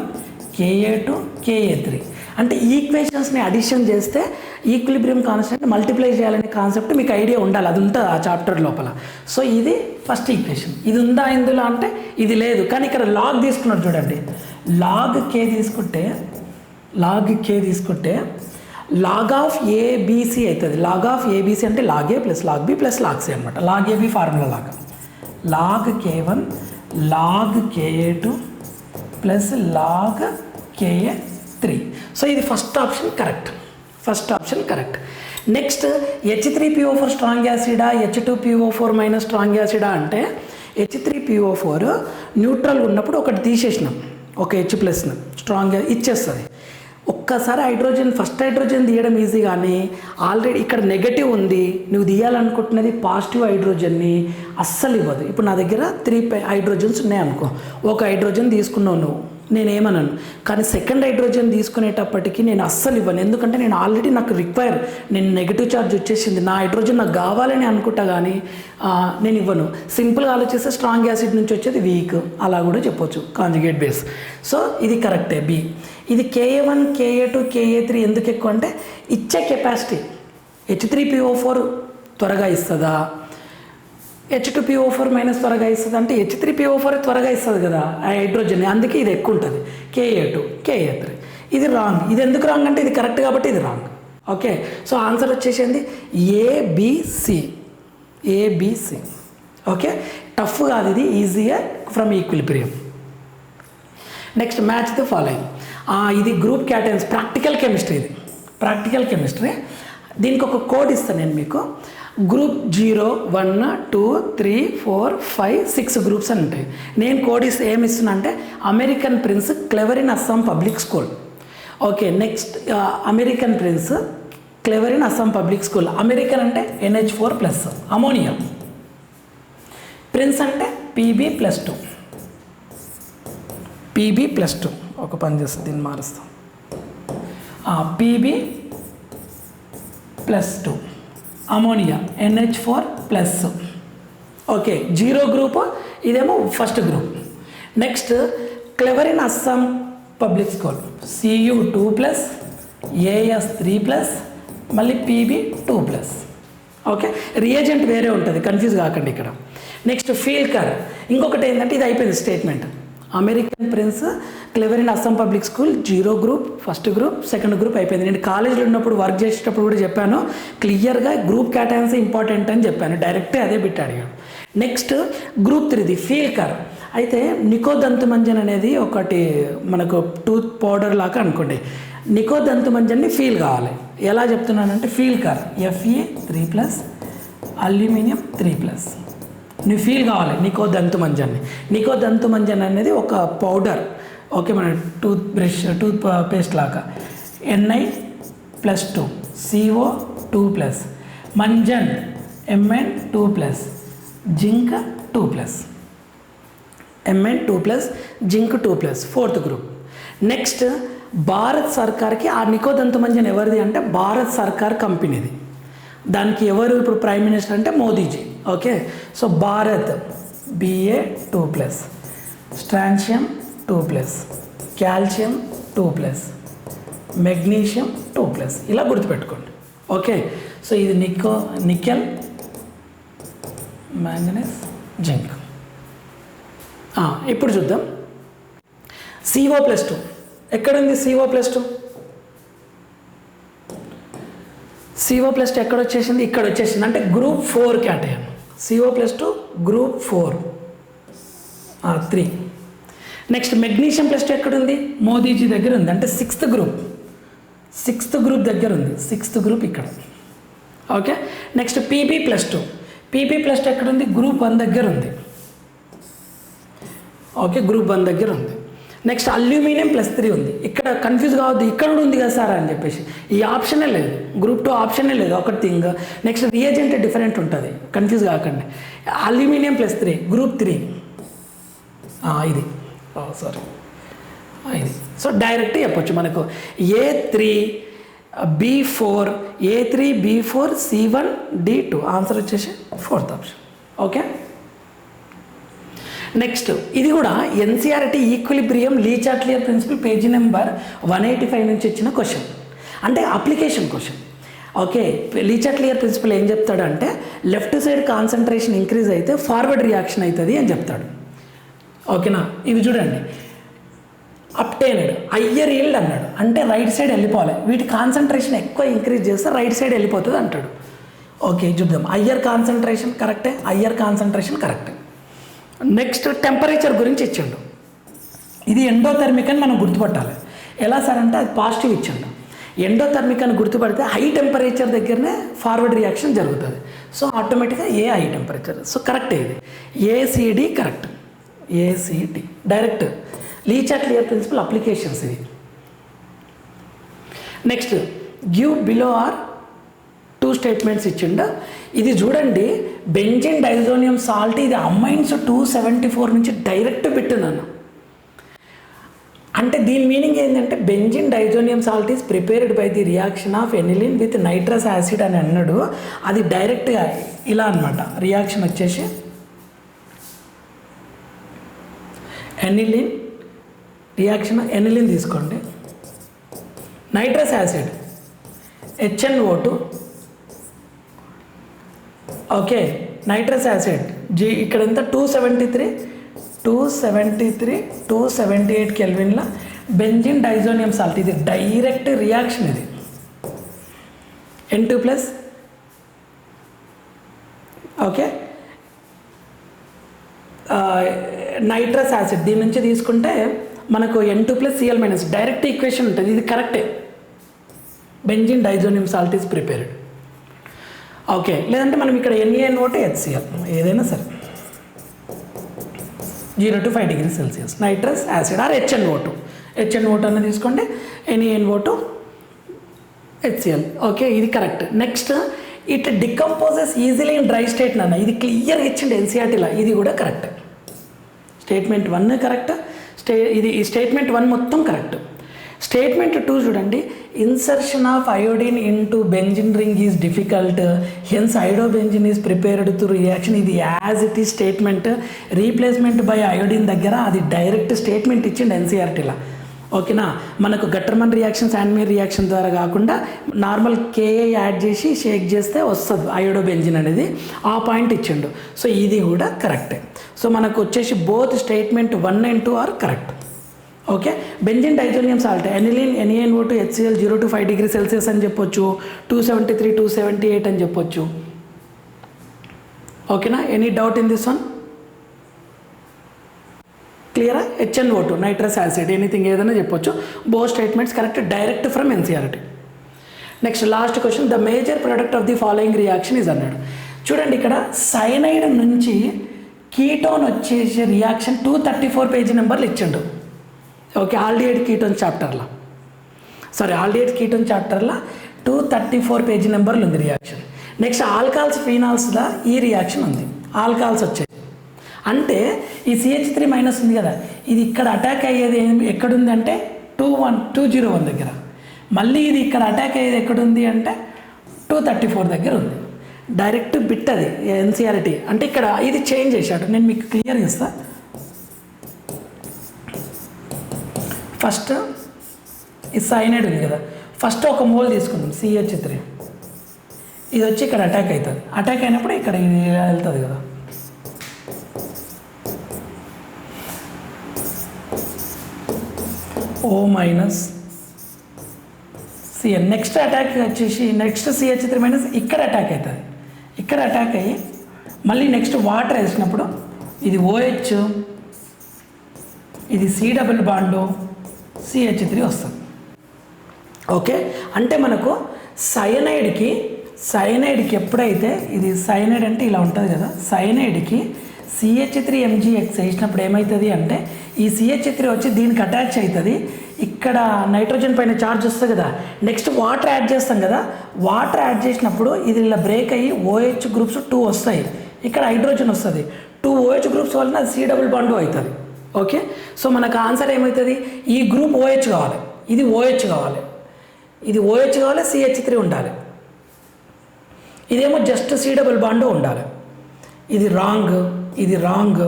KA2 KA3. అంటే ఈక్వేషన్స్ని అడిషన్ చేస్తే ఈక్విలిబ్రియం కాన్స్టెంట్ మల్టిప్లై చేయాలనే కాన్సెప్ట్ మీకు ఐడియా ఉండాలి, అది ఉంటుంది ఆ చాప్టర్ లోపల. సో ఇది ఫస్ట్ ఈక్వేషన్. ఇది ఉందా ఇందులో అంటే ఇది లేదు, కానీ ఇక్కడ లాగ్ తీసుకున్నాడు చూడండి. లాగ్ కే తీసుకుంటే లాగ్ ఆఫ్ ఏబిసి అవుతుంది. లాగ్ ఆఫ్ ఏబిసి అంటే log A plus log B plus log C అనమాట. లాగ్ ఏబి ఫార్ములా లాగా log K1 log KA2 plus log KA3. So ఇది first option correct. Next H3PO4 strong యాసిడా H2PO4 minus strong యాసిడా అంటే H3PO4 neutral ఉన్నప్పుడు ఒకటి తీసేసినాం, ఒక H ప్లస్ను స్ట్రాంగ్ ఇచ్చేస్తుంది. ఒక్కసారి ఫస్ట్ హైడ్రోజన్ తీయడం ఈజీ, కానీ ఆల్రెడీ ఇక్కడ నెగటివ్ ఉంది, నువ్వు తీయాలనుకుంటున్నది పాజిటివ్ హైడ్రోజన్ని అస్సలు ఇవ్వదు. ఇప్పుడు నా దగ్గర 3 హైడ్రోజన్స్ ఉన్నాయనుకో, ఒక హైడ్రోజన్ తీసుకున్నావు నువ్వు, నేనేమన్నాను, కానీ సెకండ్ హైడ్రోజన్ తీసుకునేటప్పటికి నేను అస్సలు ఇవ్వను. ఎందుకంటే నేను ఆల్రెడీ నాకు నేను నెగిటివ్ ఛార్జ్ వచ్చేసింది, నా హైడ్రోజన్ నాకు కావాలని అనుకుంటా, కానీ నేను ఇవ్వను. సింపుల్గా ఆలోచిస్తే స్ట్రాంగ్ యాసిడ్ నుంచి వచ్చేది వీక్, అలా కూడా చెప్పొచ్చు, కాంజుగేట్ బేస్. సో ఇది కరెక్టే బి. ఇది KA1 KA2 KA3 ఎందుకు ఎక్కువ అంటే ఇచ్చే కెపాసిటీ. H3PO4 త్వరగా ఇస్తుందా, H2PO4 మైనస్ త్వరగా ఇస్తుంది అంటే H3PO4 త్వరగా ఇస్తుంది కదా ఆ హైడ్రోజన్, అందుకే ఇది ఎక్కువ ఉంటుంది. KA2 KA3 ఇది రాంగ్. ఇది ఎందుకు రాంగ్ అంటే ఇది కరెక్ట్ కాబట్టి ఇది రాంగ్. ఓకే, సో ఆన్సర్ వచ్చేసింది ఏబిసి. ఓకే, టఫ్ కాదు ఇది, ఈజీగా from equilibrium. Next match the following. ఇది గ్రూప్ క్యాటయన్స్ ప్రాక్టికల్ కెమిస్ట్రీ. దీనికి ఒక కోడ్ ఇస్తాను నేను మీకు. గ్రూప్ 0 1 2 3 4 5 6 గ్రూప్స్ అని ఉంటాయి. నేను కోడ్ ఏమి ఇస్తున్నా అంటే American prince clever in Assam public school. Okay, next American prince clever in Assam public school. American అంటే NH4+ అమోనియా, ప్రిన్స్ అంటే PB+2. ఒక పని చేస్తుంది, దీన్ని మారుస్తాం. PB+2 ammonia NH4+. Okay, 0 group, ఇదేమో first group. Next clever in Assam public school Cu2+, AS3+, మళ్ళీ PB2+. Okay, reagent వేరే ఉంటుంది, కన్ఫ్యూజ్ కాకండి ఇక్కడ. నెక్స్ట్ ఫీల్కర్. ఇంకొకటి ఏంటంటే ఇది అయిపోయింది statement. American prince clever in Assam public school 0 group, first group, second group అయిపోయింది. నేను కాలేజీలో ఉన్నప్పుడు వర్క్ చేసేటప్పుడు కూడా చెప్పాను, క్లియర్గా గ్రూప్ క్యాటయన్స్ ఇంపార్టెంట్ అని చెప్పాను, డైరెక్ట్గా అదే బిట్ అడిగాను. నెక్స్ట్ గ్రూప్ 3ది ఫీల్కర్. అయితే నికోదంతుమంజన్ అనేది ఒకటి మనకు టూత్ పౌడర్ లాగా అనుకోండి. నికోదంతుమంజన్ని ఫీల్ కావాలి. ఎలా చెప్తున్నానంటే ఫీల్కర్ Fe3+, అల్యూమినియం 3+. నువ్వు ఫీల్ కావాలి నికోదంతుమంజన్ అనేది ఒక పౌడర్. ఓకే, మన టూత్ పేస్ట్ లాగా. Ni+2, CO2+, మంజన్ Mn2+, zinc 2+, Mn2+, zinc 2+, fourth group. Next Bharat సర్కార్కి ఆ నికోదంతుమంజన్ ఎవరిది అంటే భారత్ సర్కార్ కంపెనీది. దానికి ఎవరు ఇప్పుడు ప్రైమ్ మినిస్టర్ అంటే Modiji. Okay, so Bharat Ba2+, strontium 2+, calcium 2+, magnesium 2+. ఇలా గుర్తుపెట్టుకోండి. ఓకే, సో ఇది నికెల్, మ్యాంగనీస్, జింక్. ఇప్పుడు చూద్దాం CO+2 ఎక్కడుంది. CO+2 ఎక్కడ వచ్చేసింది, ఇక్కడ వచ్చేసింది. అంటే group 4 క్యాటయన్. CO+2 group 4 3. Next magnesium +2 ఎక్కడుంది, మోదీజీ దగ్గర ఉంది, అంటే 6th గ్రూప్ దగ్గర ఉంది. 6th గ్రూప్ ఇక్కడ. ఓకే, నెక్స్ట్ PB+2 ఎక్కడుంది, గ్రూప్ 1 దగ్గర ఉంది. ఓకే, గ్రూప్ 1 దగ్గర ఉంది. నెక్స్ట్ అల్యూమినియం +3 ఉంది. ఇక్కడ కన్ఫ్యూజ్ కావద్దు, ఇక్కడ కూడా ఉంది కదా సార్ అని చెప్పేసి, ఈ ఆప్షనే లేదు, గ్రూప్ 2 ఆప్షనే లేదు, ఒకటి థింగ్. నెక్స్ట్ రియేజెంట్ డిఫరెంట్ ఉంటుంది, కన్ఫ్యూజ్ కాకండి. అల్యూమినియం +3 గ్రూప్ 3 ఇది ఇది. సో డైరెక్ట్ చెప్పొచ్చు మనకు A3B4 C1D2. ఆన్సర్ వచ్చేసి 4th ఆప్షన్. ఓకే, నెక్స్ట్ ఇది కూడా NCERT equilibrium Le Chatelier principle page number 185 నుంచి ఇచ్చిన క్వశ్చన్, అంటే application question. Okay, Le Chatelier principle ఏం చెప్తాడంటే లెఫ్ట్ సైడ్ కాన్సన్ట్రేషన్ ఇంక్రీజ్ అయితే ఫార్వర్డ్ రియాక్షన్ అవుతుంది అని చెప్తాడు. ఓకేనా, ఇవి చూడండి. అప్టైనడ్ హయ్యర్ ఈల్డ్ అన్నాడు, అంటే రైట్ సైడ్ వెళ్ళిపోవాలి. వీటి కాన్సన్ట్రేషన్ ఎక్కువ ఇంక్రీజ్ చేస్తే రైట్ సైడ్ వెళ్ళిపోతుంది అంటాడు. ఓకే చూద్దాం. హయ్యర్ కాన్సన్ట్రేషన్ కరెక్టే, హయ్యర్ కాన్సన్ట్రేషన్ కరెక్టే. నెక్స్ట్ టెంపరేచర్ గురించి ఇచ్చిండు. ఇది ఎండోథర్మిక్ అని మనం గుర్తుపట్టాలి. ఎలా సార్ అంటే అది పాజిటివ్ ఇచ్చిండు. ఎండోథర్మిక్ అని గుర్తుపడితే హై టెంపరేచర్ దగ్గరనే ఫార్వర్డ్ రియాక్షన్ జరుగుతుంది. సో ఆటోమేటిక్గా ఏ హై టెంపరేచర్. సో కరెక్టే ఇది, ACD correct, ACD direct Le Chatelier principle applications ఇవి. Next give below are 2 statements ఇచ్చిండు. ఇది చూడండి, బెంజిన్ డైజోనియం సాల్ట్ ఇది అమైన్స్ 274 నుంచి డైరెక్ట్ పెట్టినాను. అంటే దీని మీనింగ్ ఏంటంటే benzene diazonium salt is prepared by the reaction of aniline with nitrous acid అని అన్నాడు. అది డైరెక్ట్గా ఇలా అనమాట. రియాక్షన్ వచ్చేసి ఎనిలిన్ రియాక్షన్, ఎనిలిన్ తీసుకోండి, nitrous acid HNO2, okay nitrous acid జీ ఇక్కడ ఎంత 278 కెల్విన్ల బెంజిన్ డైజోనియం సాల్ట్. ఇది డైరెక్ట్ రియాక్షన్, ఇది N2+, ఓకే నైట్రస్ యాసిడ్ దీని నుంచి తీసుకుంటే మనకు N2+Cl- డైరెక్ట్ ఈక్వేషన్ ఉంటుంది. ఇది కరెక్టే, benzene diazonium salt is prepared. Okay, లేదంటే మనం ఇక్కడ NaNO2 HCl ఏదైనా సరే 0 to 5 degrees Celsius nitrous acid or HNO2 అని తీసుకోండి, NaNO2 HCl. ఓకే ఇది correct. Next it decomposes easily in dry state నాన్న, ఇది క్లియర్గా ఇచ్చింది ఎన్సీఆర్టీలో. ఇది కూడా కరెక్ట్. స్టేట్మెంట్ 1 కరెక్ట్, ఇది ఈ స్టేట్మెంట్ 1 మొత్తం కరెక్ట్. స్టేట్మెంట్ 2 చూడండి, insertion of iodine into benzene ring is difficult, hence iodobenzene is prepared through reaction. ఇది as it is statement. Replacement by iodine దగ్గర అది డైరెక్ట్ స్టేట్మెంట్ ఇచ్చిండు ఎన్సీఆర్టీలో. ఓకేనా, మనకు గట్టర్మన్ రియాక్షన్ శాండ్మేర్ రియాక్షన్ ద్వారా కాకుండా నార్మల్ KA యాడ్ చేసి షేక్ చేస్తే వస్తుంది అయోడోబెంజిన్ అనేది, ఆ పాయింట్ ఇచ్చిండు. సో ఇది కూడా కరెక్టే. సో మనకు వచ్చేసి both statement 1 and 2 are correct. Okay, benzene diazonium salt aniline NaNO2 HCl 0 to 5 degrees Celsius అని చెప్పొచ్చు, 273 278 అని చెప్పొచ్చు. ఓకేనా, any doubt in this one? క్లియరా? HNO2 నైట్రస్ యాసిడ్ ఎనీథింగ్ ఏదైనా చెప్పొచ్చు. Both statements correct, direct from NCERT. Next last question, the major product of the following reaction is అన్నాడు. చూడండి ఇక్కడ సైనైడ్ నుంచి కీటోన్ వచ్చేసి రియాక్షన్ 234 పేజీ నెంబర్లు ఇచ్చిండు. ఓకే, ఆల్డిహైడ్ కీటోన్ చాప్టర్లో 234 పేజీ నెంబర్లు ఉంది రియాక్షన్. నెక్స్ట్ ఆల్కహాల్స్ ఫీనాల్స్లో ఈ రియాక్షన్ ఉంది, ఆల్కహాల్స్ వచ్చాయి. అంటే ఈ CH3- ఉంది కదా, ఇది ఇక్కడ అటాక్ అయ్యేది ఎక్కడుంది అంటే 201 దగ్గర. మళ్ళీ ఇది ఇక్కడ అటాక్ అయ్యేది ఎక్కడుంది అంటే 234 దగ్గర ఉంది. డైరెక్ట్ బిట్ అది ఎన్సీఆర్టీ. అంటే ఇక్కడ ఇది చేంజ్ చేశాడు, నేను మీకు క్లియర్ చేస్తా. ఫస్ట్ ఈ సైనైడ్ ఉంది కదా, ఫస్ట్ ఒక మోల్ తీసుకుందాం CH3. ఇది వచ్చి ఇక్కడ అటాక్ అవుతుంది. అటాక్ అయినప్పుడు ఇక్కడ ఇది వెళ్తుంది కదా, O-Cl. నెక్స్ట్ అటాక్ వచ్చేసి నెక్స్ట్ CH3- ఇక్కడ అటాక్ అవుతుంది. ఇక్కడ అటాక్ అయ్యి మళ్ళీ నెక్స్ట్ వాటర్ వేసినప్పుడు ఇది OH, ఇది C డబుల్ బాండ్ CH3 వస్తుంది. ఓకే, అంటే మనకు సైనైడ్కి ఎప్పుడైతే ఇది సైనైడ్ అంటే ఇలా ఉంటుంది కదా, సైనైడ్కి CH3MgX వేసినప్పుడు ఏమవుతుంది అంటే ఈ CH3 వచ్చి దీనికి అటాచ్ అవుతుంది. ఇక్కడ నైట్రోజన్ పైన ఛార్జ్ వస్తుంది కదా, నెక్స్ట్ వాటర్ యాడ్ చేస్తాం కదా, వాటర్ యాడ్ చేసినప్పుడు ఇది ఇలా బ్రేక్ అయ్యి OH గ్రూప్స్ 2 వస్తాయి, ఇక్కడ హైడ్రోజన్ వస్తుంది. 2 OH గ్రూప్స్ వలన C డబుల్ బాండ్ అవుతుంది. ఓకే, సో మనకు ఆన్సర్ ఏమవుతుంది, ఈ గ్రూప్ OH కావాలి, ఇది OH కావాలి, ఇది OH కావాలి, CH3 ఉండాలి, ఇదేమో జస్ట్ C డబుల్ బాండ్ ఉండాలి. ఇది రాంగ్, ఇది రాంగ్,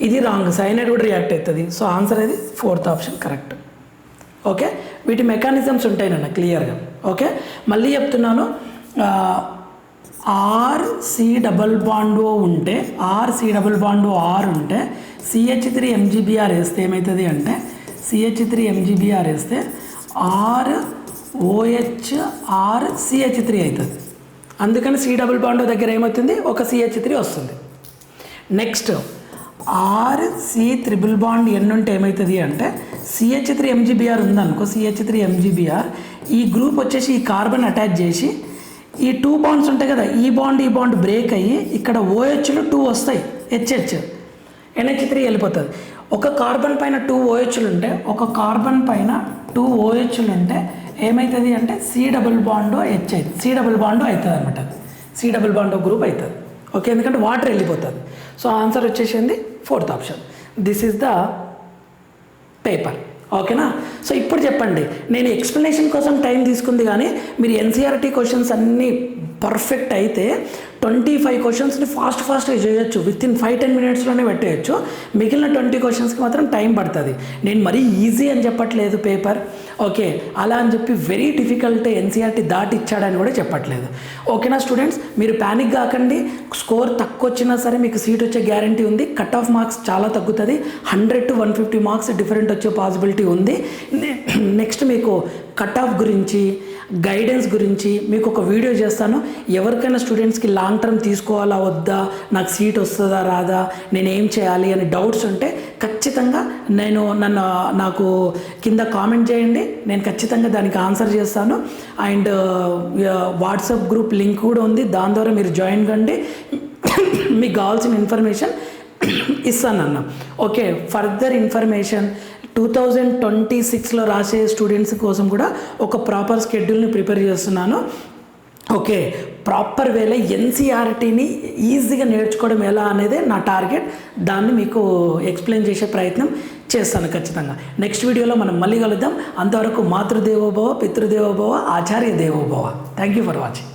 ఇది రాంగ్, సైనైడ్ కూడా రియాక్ట్ అవుతుంది. సో ఆన్సర్ అది 4th ఆప్షన్ కరెక్ట్. ఓకే, వీటి మెకానిజమ్స్ ఉంటాయి నాన్న క్లియర్గా. ఓకే, మళ్ళీ చెప్తున్నాను, RC డబల్ బాండ్ O ఉంటే, RC double bond O R ఉంటే CH3 MgBr వేస్తే ఏమవుతుంది అంటే, CH3 MgBr వేస్తే ROH R CH3 అవుతుంది. అందుకని C డబుల్ బాండ్ దగ్గర ఏమవుతుంది, ఒక CH3 వస్తుంది. Next RC triple bond N ఉంటే ఏమవుతుంది అంటే, CH3 MgBr ఉందనుకో, CH3 MgBr ఈ గ్రూప్ వచ్చేసి ఈ కార్బన్ అటాచ్ చేసి ఈ 2 బాండ్స్ ఉంటాయి కదా, ఈ బాండ్ బ్రేక్ అయ్యి ఇక్కడ OHలు 2 వస్తాయి, HH NH3 వెళ్ళిపోతుంది. ఒక కార్బన్ పైన 2 OHలు ఉంటే, ఒక కార్బన్ పైన 2 OHలు ఉంటే ఏమవుతుంది అంటే C డబుల్ బాండ్ H అవుతుంది, C డబుల్ బాండ్ అవుతుంది అనమాట. C డబుల్ బాండ్ గ్రూప్ అవుతుంది. ఓకే, ఎందుకంటే వాటర్ వెళ్ళిపోతుంది. సో ఆన్సర్ వచ్చేసింది 4th option. This is the paper. ఓకేనా? సో ఇప్పుడు చెప్పండి, నేను ఎక్స్ప్లెనేషన్ కోసం టైం తీసుకుంది కానీ మీరు NCERT క్వశ్చన్స్ అన్నీ పర్ఫెక్ట్ అయితే 25 క్వశ్చన్స్ని ఫాస్ట్గా చేయొచ్చు, విత్ ఇన్ 5-10 మినిట్స్లోనే పెట్టేయచ్చు. మిగిలిన 20 క్వశ్చన్స్కి మాత్రం టైం పడుతుంది. నేను మరీ ఈజీ అని చెప్పట్లేదు పేపర్, ఓకే, అలా అని చెప్పి వెరీ డిఫికల్ట్ NCERT దాటి ఇచ్చాడని కూడా చెప్పట్లేదు. ఓకేనా స్టూడెంట్స్, మీరు ప్యానిక్ కాకండి. స్కోర్ తక్కువ వచ్చినా సరే మీకు సీట్ వచ్చే గ్యారంటీ ఉంది. కట్ ఆఫ్ మార్క్స్ చాలా తగ్గుతుంది, 100 to 150 మార్క్స్ డిఫరెంట్ వచ్చే పాసిబిలిటీ ఉంది. నెక్స్ట్ మీకు కట్ ఆఫ్ గురించి, గైడెన్స్ గురించి మీకు ఒక వీడియో చేస్తాను. ఎవరికైనా స్టూడెంట్స్కి లాంగ్ టర్మ్ తీసుకోవాలా వద్దా, నాకు సీట్ వస్తుందా రాదా, నేను ఏం చేయాలి అని డౌట్స్ ఉంటే ఖచ్చితంగా నాకు కింద కామెంట్ చేయండి, నేను ఖచ్చితంగా దానికి ఆన్సర్ చేస్తాను. అండ్ వాట్సాప్ గ్రూప్ లింక్ కూడా ఉంది, దాని ద్వారా మీరు జాయిన్ కండి, మీకు కావాల్సిన ఇన్ఫర్మేషన్ ఇస్తానన్న. ఓకే, ఫర్దర్ ఇన్ఫర్మేషన్ 2026లో రాసే స్టూడెంట్స్ కోసం కూడా ఒక ప్రాపర్ స్కెడ్యూల్ని ప్రిపేర్ చేస్తున్నాను. ఓకే, ప్రాపర్ వేలో NCERTని ఈజీగా నేర్చుకోవడం ఎలా అనేది నా టార్గెట్. దాన్ని మీకు ఎక్స్ప్లెయిన్ చేసే ప్రయత్నం చేస్తాను ఖచ్చితంగా. నెక్స్ట్ వీడియోలో మనం మళ్ళీ కలుద్దాం. అంతవరకు మాతృదేవోభవ, పితృదేవోభవ, ఆచార్య దేవోభవ. Thank you for watching.